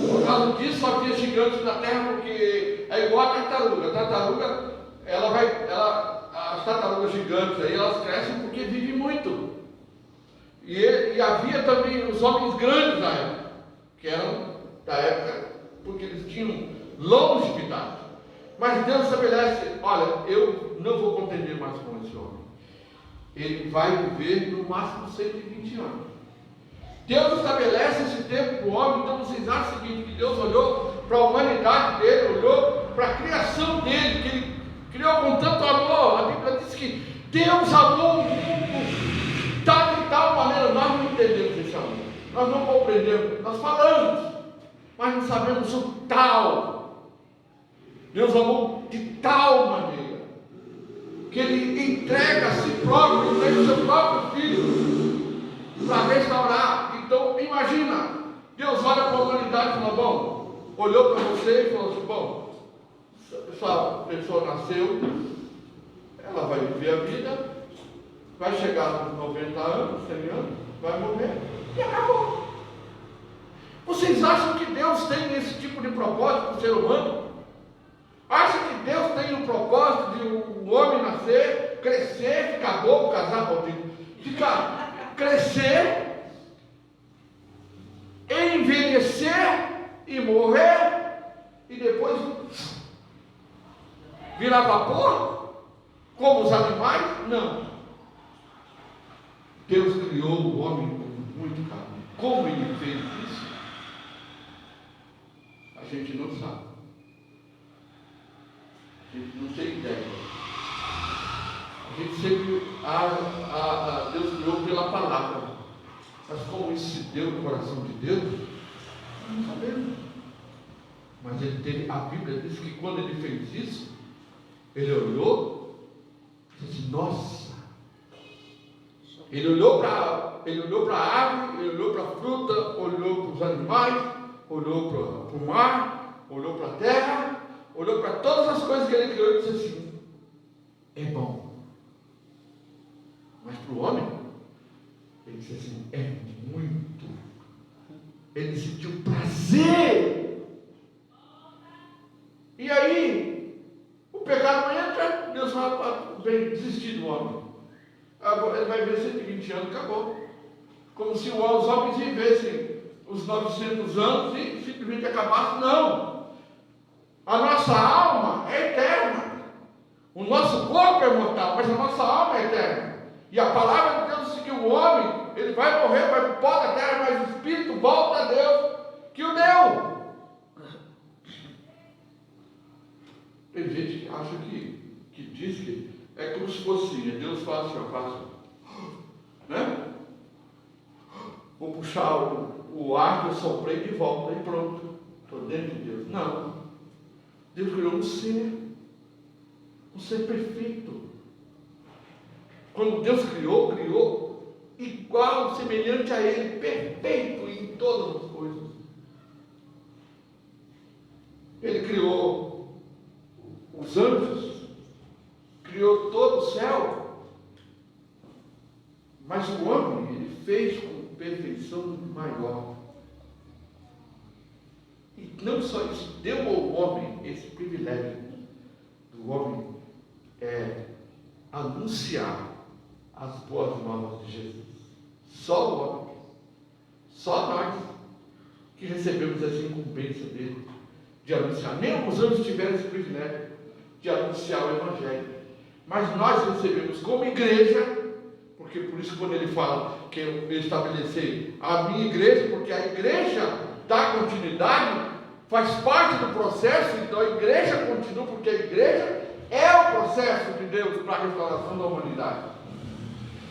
Por causa disso havia gigantes na terra, porque é igual a tartaruga. A tartaruga, as tartarugas gigantes aí, elas crescem porque vivem muito. E havia também os homens grandes na época, que eram da época, porque eles tinham longevidade. Mas Deus estabelece: olha, eu não vou contender mais com esse homem. Ele vai viver no máximo 120 anos. Deus estabelece esse tempo para o homem. Então vocês acham o seguinte: que Deus olhou para a humanidade dele, olhou para a criação dele, que ele criou com tanto amor. A Bíblia diz que Deus amou o mundo de tal maneira. Nós não entendemos esse amor, nós não compreendemos, nós falamos, mas não sabemos o tal. Deus amou de tal maneira que ele entrega a si próprio o seu próprio filho para restaurar. Então, imagina, Deus olha para a humanidade e fala, bom, olhou para você e falou assim, bom, essa pessoa nasceu, ela vai viver a vida, vai chegar nos 90 anos, 100 anos, vai morrer e acabou. Vocês acham que Deus tem esse tipo de propósito para o ser humano? Acham que Deus tem o propósito de um homem nascer, crescer, ficar bom, casar, ficar, crescer, envelhecer e morrer e depois virar vapor, como os animais? Não. Deus criou o homem com muito carinho. Como ele fez isso? A gente não sabe. A gente não tem ideia. A gente sempre, Deus criou pela palavra. Mas como isso se deu no coração de Deus, não sabemos. Mas a Bíblia diz que quando ele fez isso, ele olhou e disse, nossa. Ele olhou para a árvore, ele olhou para a fruta, olhou para os animais, olhou para o mar, olhou para a terra, olhou para todas as coisas que ele criou e disse assim, é bom. Mas para o homem, ele disse assim, é muito. Ele sentiu prazer. E aí, o pecado entra, Deus fala, bem, desistir do homem. Ele vai ver 120 anos, acabou. Como se os homens vivessem os 900 anos e simplesmente acabasse. Não. A nossa alma é eterna. O nosso corpo é mortal, mas a nossa alma é eterna. E a palavra de Deus diz que o homem, ele vai morrer, vai para o pó da terra, mas o espírito volta a Deus, que o deu. Tem gente que acha que diz que é como se fosse assim, Deus fala assim, eu faço, né? Vou puxar o ar que eu soprei de volta e pronto, estou dentro de Deus. Não. Deus criou um ser perfeito. Quando Deus criou igual, semelhante a Ele, perfeito em todas as coisas. Ele criou os anjos, criou todo o céu, mas o homem, ele fez com perfeição maior. E não só isso, deu ao homem esse privilégio do homem anunciar as boas novas de Jesus. Só o homem, só nós que recebemos essa incumbência dele de anunciar. Nem os anjos tiveram esse privilégio de anunciar o Evangelho, mas nós recebemos como igreja, porque por isso quando ele fala que eu estabelecer a minha igreja, porque a igreja dá continuidade, faz parte do processo, então a igreja continua, porque a igreja é o processo de Deus para a restauração da humanidade.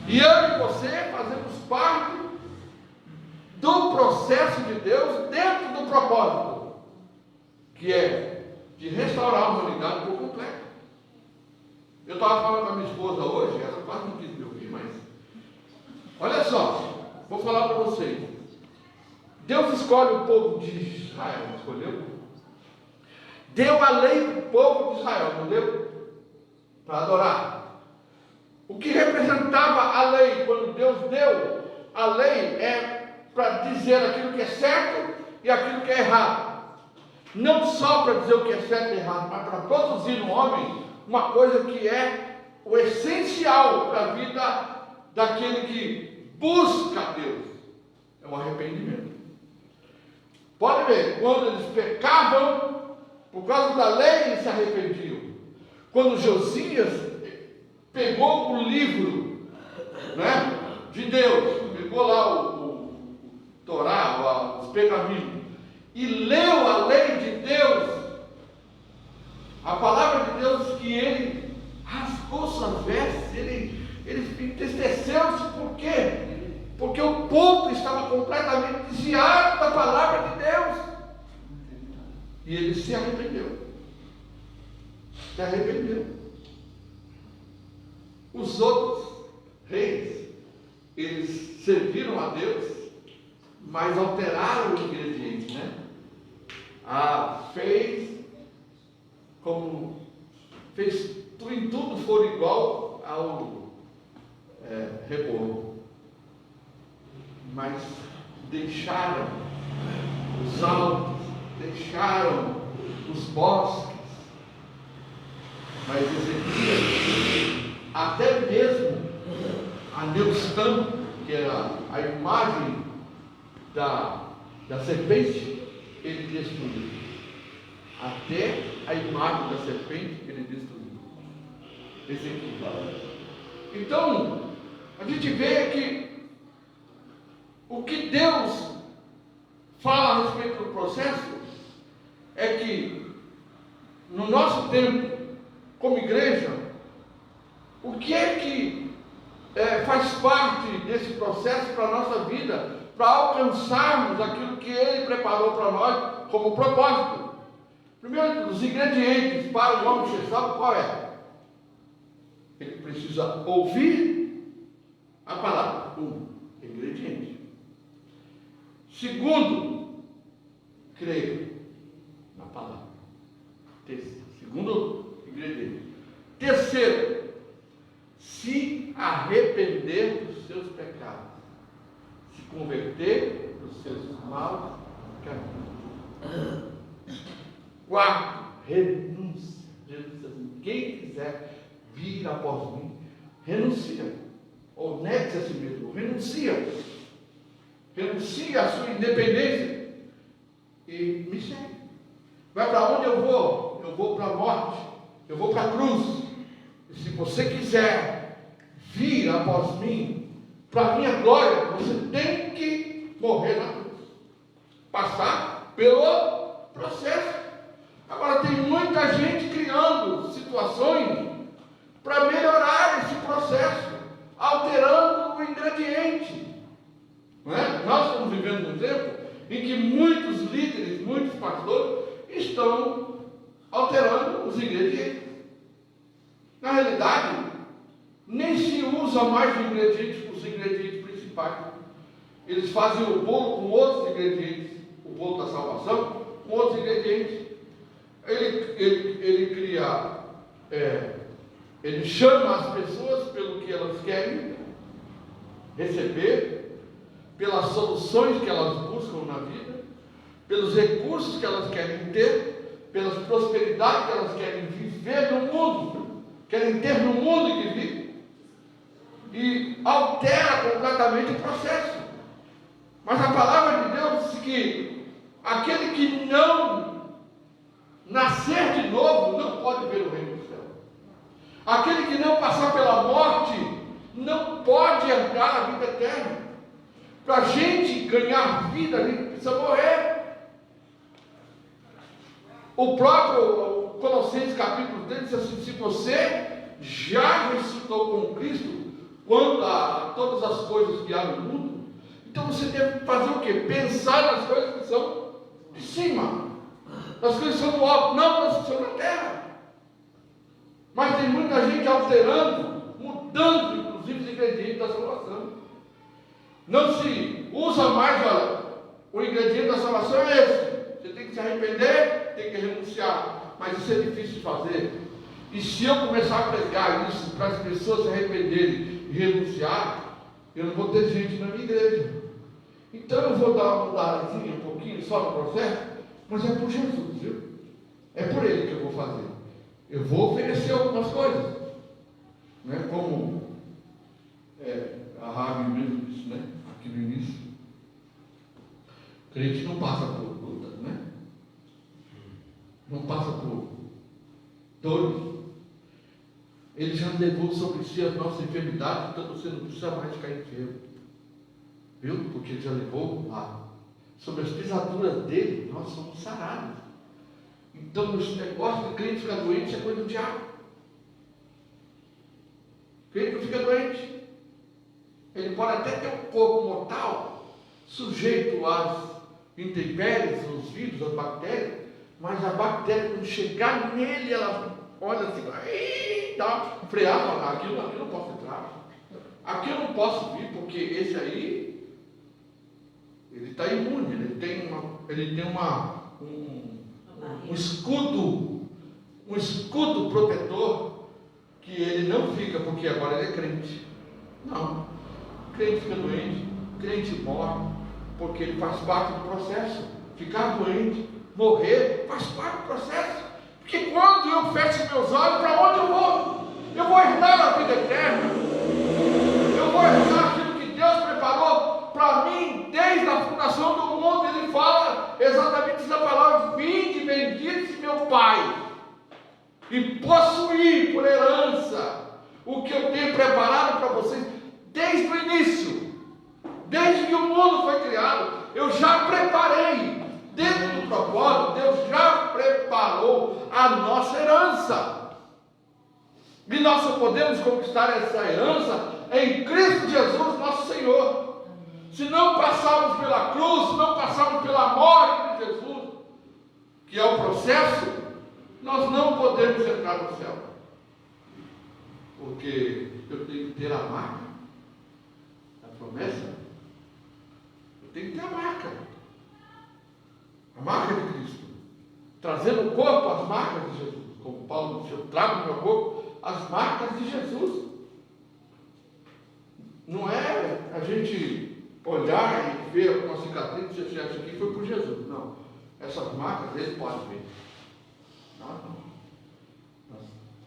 E eu e você fazemos parte do processo de Deus dentro do propósito, que é de restaurar a humanidade por completo. Eu estava falando com a minha esposa hoje, ela quase não quis me ouvir, mas olha só, vou falar para vocês. Deus escolhe o povo de Israel, não escolheu? Deu a lei para o povo de Israel, não deu? Para adorar. O que representava a lei, quando Deus deu a lei, é para dizer aquilo que é certo e aquilo que é errado. Não só para dizer o que é certo e errado, mas para produzir no homem uma coisa que é o essencial para a vida daquele que busca a Deus. É o arrependimento. Pode ver, quando eles pecavam, por causa da lei, eles se arrependiam. Quando Josias pegou o livro, né, de Deus, pegou lá o Torá, os pergaminhos, e leu a lei de Deus, a palavra de Deus diz que ele rasgou suas vestes, ele entristeceu-se. Por quê? Porque o povo estava completamente desviado da palavra de Deus. E ele se arrependeu. Se arrependeu. Os outros reis serviram a Deus, mas alteraram o ingrediente, né? Fez em tudo for igual ao reborn, mas deixaram os altos, deixaram os bosques. Mas Ezequias, até mesmo a Neustã, que era a imagem da serpente, ele destruiu. Até a imagem da serpente ele destruiu. Ezequias. Então, a gente vê que o que Deus fala a respeito do processo é que no nosso tempo, como igreja, o que é que faz parte desse processo para a nossa vida, para alcançarmos aquilo que Ele preparou para nós como propósito? Primeiro, os ingredientes para o homem ser salvo, qual é? Ele precisa ouvir a palavra, ingrediente. Segundo, crer na palavra. Segundo ingrediente. Terceiro, se arrepender dos seus pecados, se converter dos seus maus caminhos. Quarto, renúncia. Jesus diz assim: quem quiser vir após mim, renuncia, ou negue-se a si mesmo, renuncia a sua independência e me segue. Vai para onde eu vou? Eu vou para a morte, eu vou para a cruz. E se você quiser vir após mim, para a minha glória, você tem que morrer na cruz, passar pelo processo. Agora, tem muita gente criando situações para melhorar esse processo, alterando o ingrediente. Não é? Nós estamos vivendo num tempo em que muitos líderes, muitos pastores estão alterando os ingredientes. Na realidade, nem se usa mais os ingredientes principais. Eles fazem o bolo com outros ingredientes, o bolo da salvação com outros ingredientes. Ele cria, ele chama as pessoas pelo que elas querem receber, pelas soluções que elas buscam na vida, pelos recursos que elas querem ter, pelas prosperidades que elas querem viver no mundo, querem ter no mundo em que vivem, e altera completamente o processo. Mas a palavra de Deus diz que aquele que não nascer de novo não pode ver o reino do céu. Aquele que não passar pela morte não pode entrar na vida eterna. Para a gente ganhar vida, a gente precisa morrer. O próprio Colossenses capítulo 3 diz assim: se você já ressuscitou com Cristo, quanto a todas as coisas que há no mundo, então você deve fazer o quê? Pensar nas coisas que são de cima, nas coisas que são do alto, não nas que são na terra. Mas tem muita gente alterando, mudando inclusive os ingredientes da salvação. Não se usa mais, olha, o ingrediente da salvação é esse: você tem que se arrepender, tem que renunciar. Mas isso é difícil de fazer. E se eu começar a pregar isso para as pessoas se arrependerem e renunciar, eu não vou ter gente na minha igreja. Então eu vou dar uma mudadinha um pouquinho só no processo, mas é por Jesus, viu? É por Ele que eu vou fazer. Eu vou oferecer algumas coisas, né? Como a Rabi mesmo disse, né? Aqui no início. O crente não passa por lutas, né? Não passa por dores. Ele já levou sobre si as nossas enfermidades, então você não precisa mais ficar enfermo. Viu? Porque ele já levou lá. Sobre as pisaduras dele, nós somos sarados. Então, esse negócio de crente ficar doente, isso é coisa do diabo. O crente não fica doente. Ele pode até ter um corpo mortal, sujeito às intempéries, aos vírus, às bactérias, mas a bactéria, quando chegar nele, ela olha assim, dá frear, aquilo não posso entrar. A aqui eu não posso vir porque esse aí, ele está imune, ele tem um escudo protetor, que ele não fica porque agora ele é crente. Não, o crente fica doente, o crente morre, porque ele faz parte do processo. Ficar doente, morrer, faz parte do processo. Porque quando eu fecho meus olhos, para onde eu vou? Eu vou herdar a vida eterna. Eu vou herdar aquilo que Deus preparou para mim desde a fundação do mundo. Ele fala exatamente essa palavra: vinde, benditos meu Pai, e possuir por herança o que eu tenho preparado para vocês desde o início, desde que o mundo foi criado. Eu já preparei, dentro do propósito, Deus já preparou a nossa herança, e nós só podemos conquistar essa herança em Cristo Jesus, nosso Senhor. Se não passarmos pela cruz, se não passarmos pela morte de Jesus, que é o processo, nós não podemos entrar no céu, porque eu tenho que ter a marca da promessa. Eu tenho que ter a marca de Cristo, trazendo o corpo as marcas de Jesus, como Paulo disse: eu trago no meu corpo as marcas de Jesus. Não é a gente olhar e ver uma cicatriz e dizer: isso aqui foi por Jesus. Não, essas marcas ele pode ver. Não.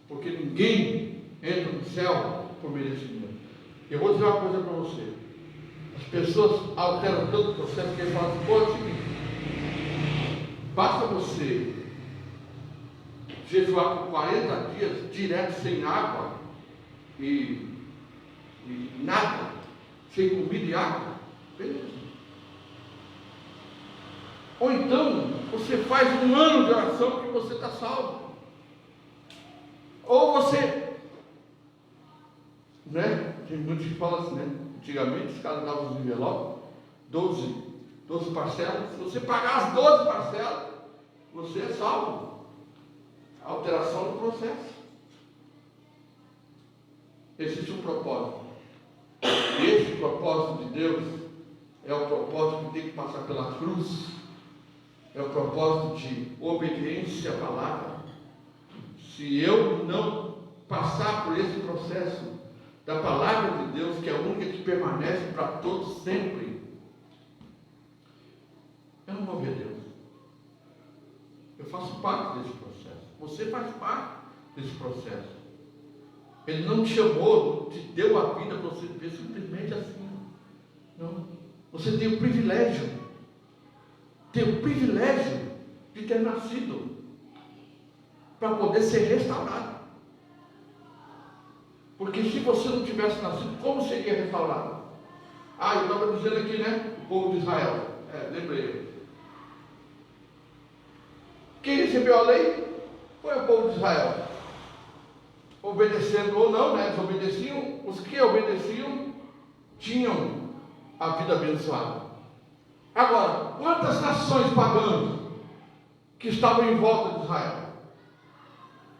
Porque ninguém entra no céu por merecimento. Eu vou dizer uma coisa para você: as pessoas alteram tanto o processo que eles falam: pô, é o seguinte, basta você jejuar por 40 dias direto, sem água e nada, sem comida e água, beleza. Ou então você faz um ano de oração que você está salvo. Ou você, né? Tem muitos que falam assim, né? Antigamente os caras davam os envelopes, 12 parcelas. Se você pagar as 12 parcelas, você é salvo. A alteração do processo. Existe um propósito. E esse propósito de Deus é o propósito que tem que passar pela cruz. É o propósito de obediência à palavra. Se eu não passar por esse processo da palavra de Deus, que é a única que permanece para todos sempre, eu não vou ver Deus. Eu faço parte desse processo. Você faz parte desse processo. Ele não te chamou, não te deu a vida para você viver simplesmente assim. Não. Você tem o privilégio de ter nascido para poder ser restaurado. Porque se você não tivesse nascido, como seria restaurado? Eu estava dizendo aqui, né? O povo de Israel. Lembrei. Quem recebeu a lei foi o povo de Israel. Obedecendo ou não, né? Eles obedeciam. Os que obedeciam tinham a vida abençoada. Agora, quantas nações pagãs que estavam em volta de Israel?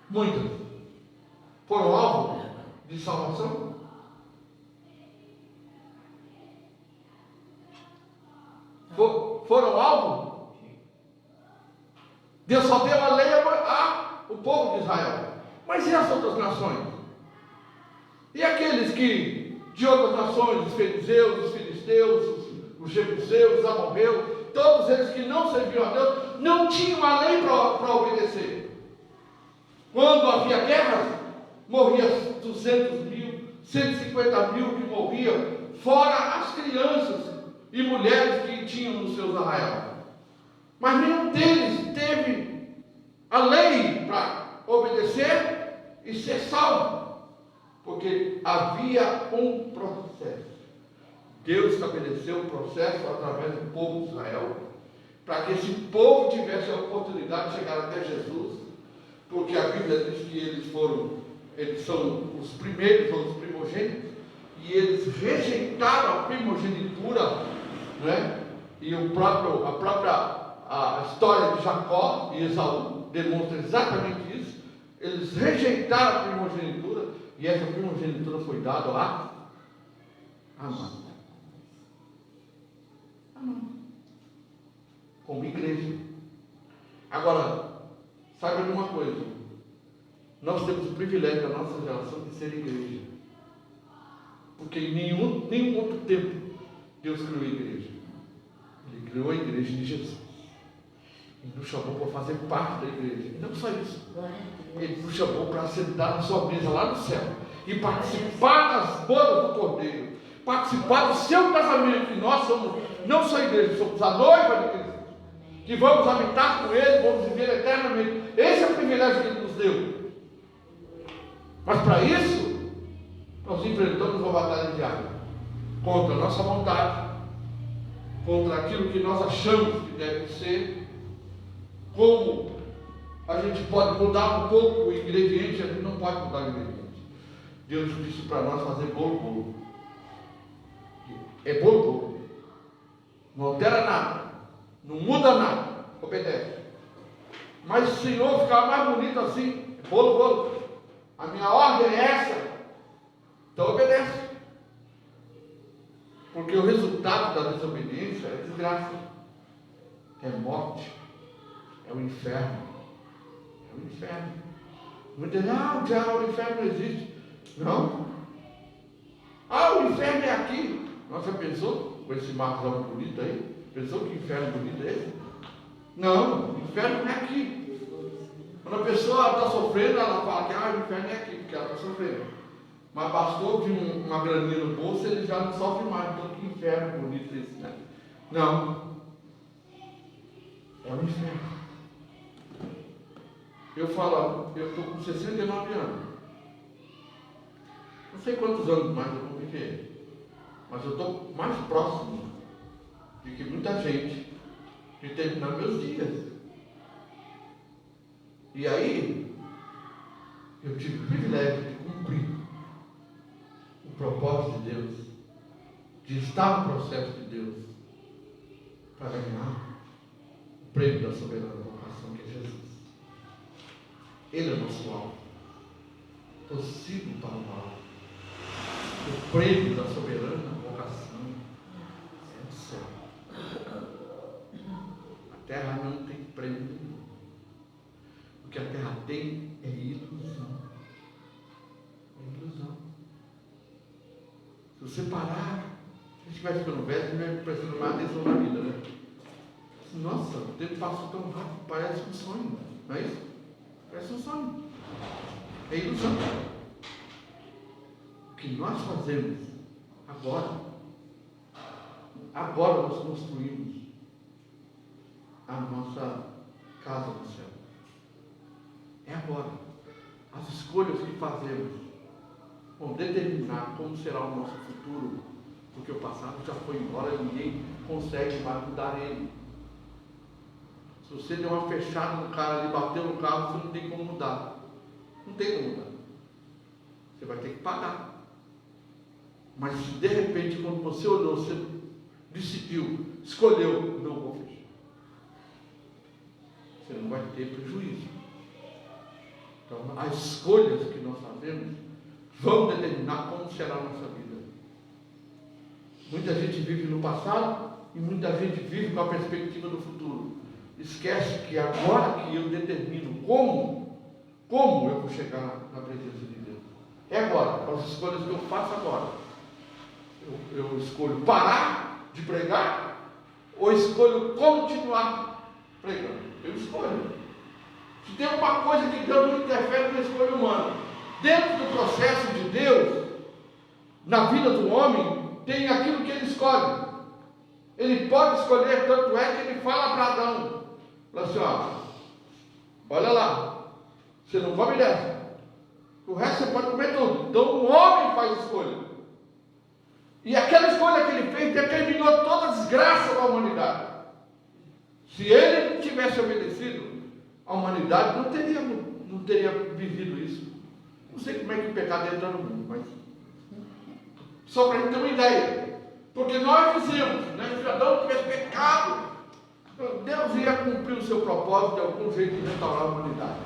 Muitas. Foram alvo de salvação? Foram alvo? Deus só deu a lei ao povo de Israel. Mas e as outras nações? E aqueles que, de outras nações, os fariseus, os filisteus, os jebuseus, os amorreus, todos eles que não serviam a Deus, não tinham a lei para obedecer. Quando havia guerras, morria 200 mil, 150 mil que morriam, fora as crianças e mulheres que tinham nos seus arraiais. Mas nenhum deles teve a lei para obedecer e ser salvo, porque havia um processo. Deus estabeleceu um processo através do povo de Israel, para que esse povo tivesse a oportunidade de chegar até Jesus, porque a Bíblia diz que eles são os primeiros ou os primogênitos, e eles rejeitaram a primogenitura, né? E a história de Jacó e Esaú demonstra exatamente isso. Eles rejeitaram a primogenitura, e essa primogenitura foi dada Amar. Amar. Como igreja. Agora, saiba de uma coisa. Nós temos o privilégio da nossa geração de ser igreja. Porque em nenhum outro tempo Deus criou a igreja. Ele criou a igreja de Jesus. Ele nos chamou para fazer parte da igreja. E não só isso. Ele nos chamou para sentar na sua mesa lá no céu. E participar das bodas do Cordeiro. Participar do seu casamento. E nós somos, não só a igreja, somos a noiva de Cristo. Que vamos habitar com Ele, vamos viver eternamente. Esse é o privilégio que Ele nos deu. Mas para isso, nós enfrentamos uma batalha diária. Contra a nossa vontade. Contra aquilo que nós achamos que deve ser. Como a gente pode mudar um pouco o ingrediente, a gente não pode mudar o ingrediente. Deus disse para nós fazer bolo. É bolo. Não altera nada. Não muda nada. Obedece. Mas o Senhor ficava mais bonito assim. Bolo. A minha ordem é essa. Então obedece. Porque o resultado da desobediência é desgraça. É morte. É o inferno. É o inferno. Muita gente diz, o inferno não existe. Não. O inferno é aqui. Você pensou com esse marzão bonito aí? Pensou que inferno bonito é esse? Não, o inferno não é aqui. Quando a pessoa está sofrendo, ela fala que o inferno é aqui, porque ela está sofrendo. Mas bastou de uma graninha no bolso, ele já não sofre mais. Então que inferno bonito é esse, né? Não. É o inferno. Eu falo, eu estou com 69 anos. Não sei quantos anos mais eu vou viver. Mas eu estou mais próximo de que muita gente de terminar meus dias. E aí, eu tive o privilégio de cumprir o propósito de Deus, de estar no processo de Deus, para ganhar o prêmio da soberana vocação, que é Jesus. Ele é o nosso alvo. Possível para o mal. O prêmio da soberana vocação é o céu. A terra não tem prêmio nenhum. O que a terra tem é ilusão. É ilusão. Se você parar, se a gente vai ficando velho, a gente vai prestando mais atenção na vida, né? Nossa, o tempo passou tão rápido, parece um sonho, não é isso? Parece um sonho. É ilusão. O que nós fazemos agora nós construímos a nossa casa no céu. É agora. As escolhas que fazemos vão determinar como será o nosso futuro, porque o passado já foi embora, ninguém consegue mais mudar ele. Se você deu uma fechada no cara ali, bateu no carro, você não tem como mudar. Não tem como mudar. Você vai ter que pagar. Mas se de repente, quando você olhou, você decidiu, escolheu, não vou fechar. Você não vai ter prejuízo. Então, as escolhas que nós fazemos vão determinar como será a nossa vida. Muita gente vive no passado e muita gente vive com a perspectiva do futuro. Esquece que agora que eu determino como eu vou chegar na presença de Deus. É agora, as escolhas que eu faço agora. Eu escolho parar de pregar ou escolho continuar pregando. Eu escolho. Se tem uma coisa que Deus não interfere na escolha humana, dentro do processo de Deus, na vida do homem, tem aquilo que ele escolhe. Ele pode escolher, tanto é que ele fala para Adão, fala assim, olha lá, você não come dessa, o resto você pode comer tudo. Então o homem faz escolha. E aquela escolha que ele fez determinou toda a desgraça da humanidade. Se ele não tivesse obedecido, a humanidade não teria vivido isso. Não sei como é que o pecado entra no mundo, mas só para a gente ter uma ideia. Porque nós fizemos, né? Se Adão tivesse pecado, Deus ia cumprir o seu propósito de algum jeito de restaurar a humanidade.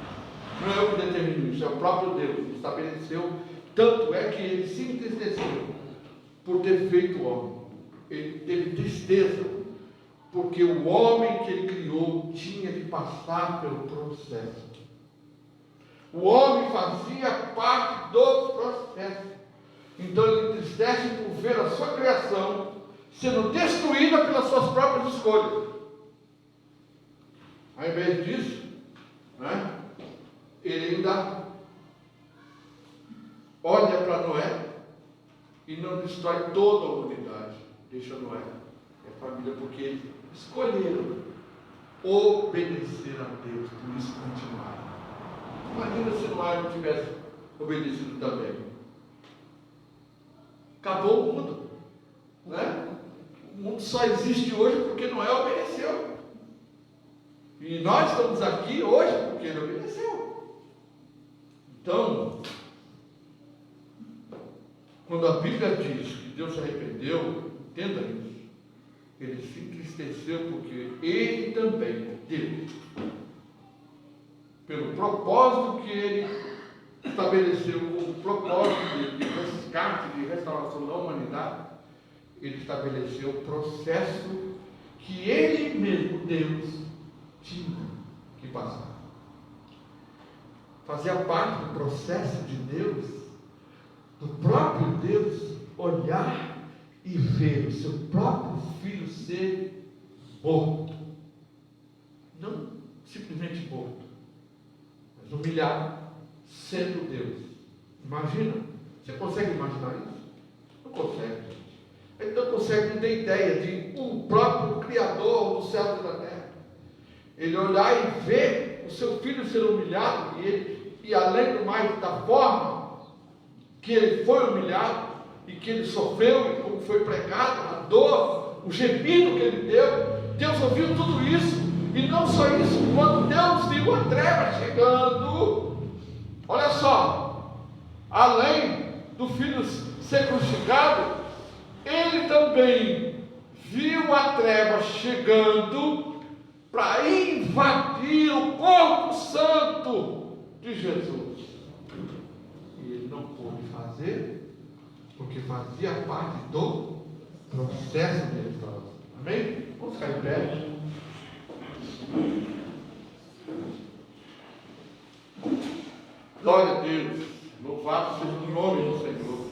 Não é eu que determino isso, é o próprio Deus que estabeleceu. Tanto é que ele se entristeceu por ter feito o homem. Ele teve tristeza, porque o homem que ele criou tinha que passar pelo processo. O homem fazia parte do processo. Então ele entristece por ver a sua criação sendo destruída pelas suas próprias escolhas. Ao invés disso, né, ele ainda olha para Noé e não destrói toda a humanidade. Deixa Noé e a família, porque eles escolheram obedecer a Deus, por isso continuaram. Imagina se Noé não tivesse obedecido também. Acabou o mundo, né? O mundo só existe hoje porque Noé obedeceu. E nós estamos aqui hoje porque ele obedeceu. Então, quando a Bíblia diz que Deus se arrependeu, entenda isso. Ele se entristeceu porque ele também, Deus, pelo propósito que ele estabeleceu, o propósito de resgate, de restauração da humanidade, ele estabeleceu o processo que ele mesmo, Deus, tinha que passar. Fazia parte do processo de Deus, do próprio Deus, olhar e ver o seu próprio filho ser morto. Não simplesmente morto, mas humilhado, sendo Deus. Imagina? Você consegue imaginar isso? Não consegue. Então consegue não ter ideia de um próprio Criador do céu e da terra. Ele olhar e ver o seu filho ser humilhado, e além do mais, da forma que ele foi humilhado, e que ele sofreu, e como foi pregado, a dor, o gemido que ele deu, Deus ouviu tudo isso, e não só isso, quando Deus viu a treva chegando, olha só, além do filho ser crucificado, ele também viu a treva chegando para invadir o corpo santo de Jesus. E ele não pôde fazer, porque fazia parte do processo de restauração. Amém? Vamos ficar em pé. Glória a Deus. Louvado seja o nome do Senhor.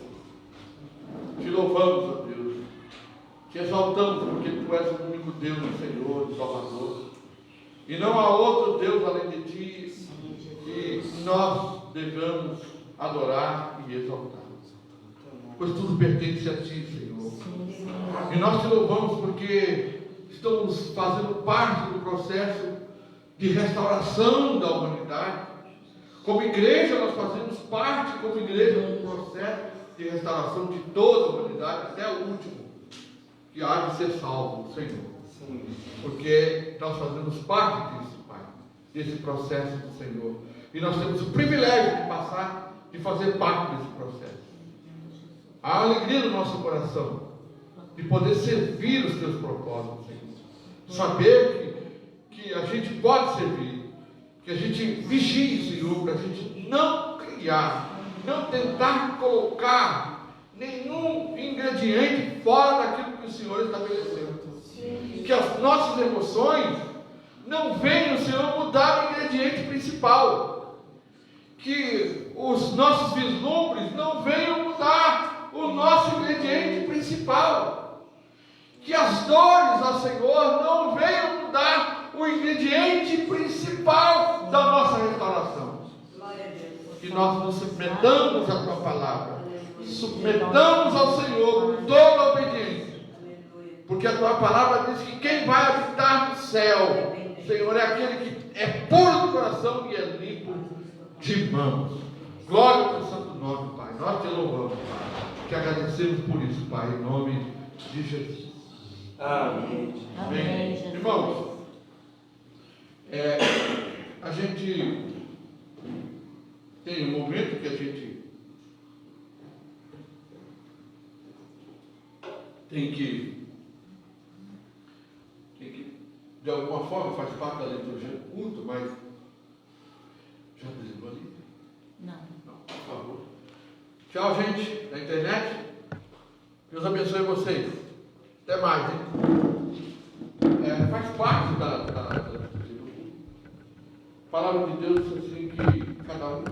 Te louvamos, ó Deus. Te exaltamos, porque Tu és o único Deus, o Senhor, o Salvador. E não há outro Deus além de Ti que nós devemos adorar e exaltar. Pois tudo pertence a Ti, Senhor. E nós Te louvamos porque estamos fazendo parte do processo de restauração da humanidade. Como igreja, nós fazemos parte, como igreja, do processo de restauração de toda a humanidade, até o último, que há de ser salvo, Senhor. Porque nós fazemos parte disso, Pai, desse processo do Senhor. E nós temos o privilégio de passar, de fazer parte desse processo. A alegria do nosso coração, de poder servir os Teus propósitos, Senhor. Saber que a gente pode servir, que a gente vigie, Senhor, para a gente não criar, não tentar colocar nenhum ingrediente fora daquilo que o Senhor estabeleceu. Que as nossas emoções não venham, Senhor, mudar o ingrediente principal. Que os nossos vislumbres não venham mudar o nosso ingrediente principal. Que as dores, ó Senhor, não venham mudar o ingrediente principal da nossa restauração. Que nós nos submetamos à Tua palavra, submetamos ao Senhor com toda a obediência, porque a Tua palavra diz que quem vai habitar no céu, Senhor, é aquele que é puro de coração e é limpo de mãos. Glória ao Teu santo nome, Pai. Nós Te louvamos, Pai. Te agradecemos por isso, Pai, em nome de Jesus. Amém. Amém. Irmãos, a gente tem um momento que a gente tem que de alguma forma, faz parte da liturgia do culto, mas já desligou ali? Não. Não, por favor. Tchau, gente da internet. Deus abençoe vocês. Até mais, hein? Faz parte da palavra de Deus, assim, que cada um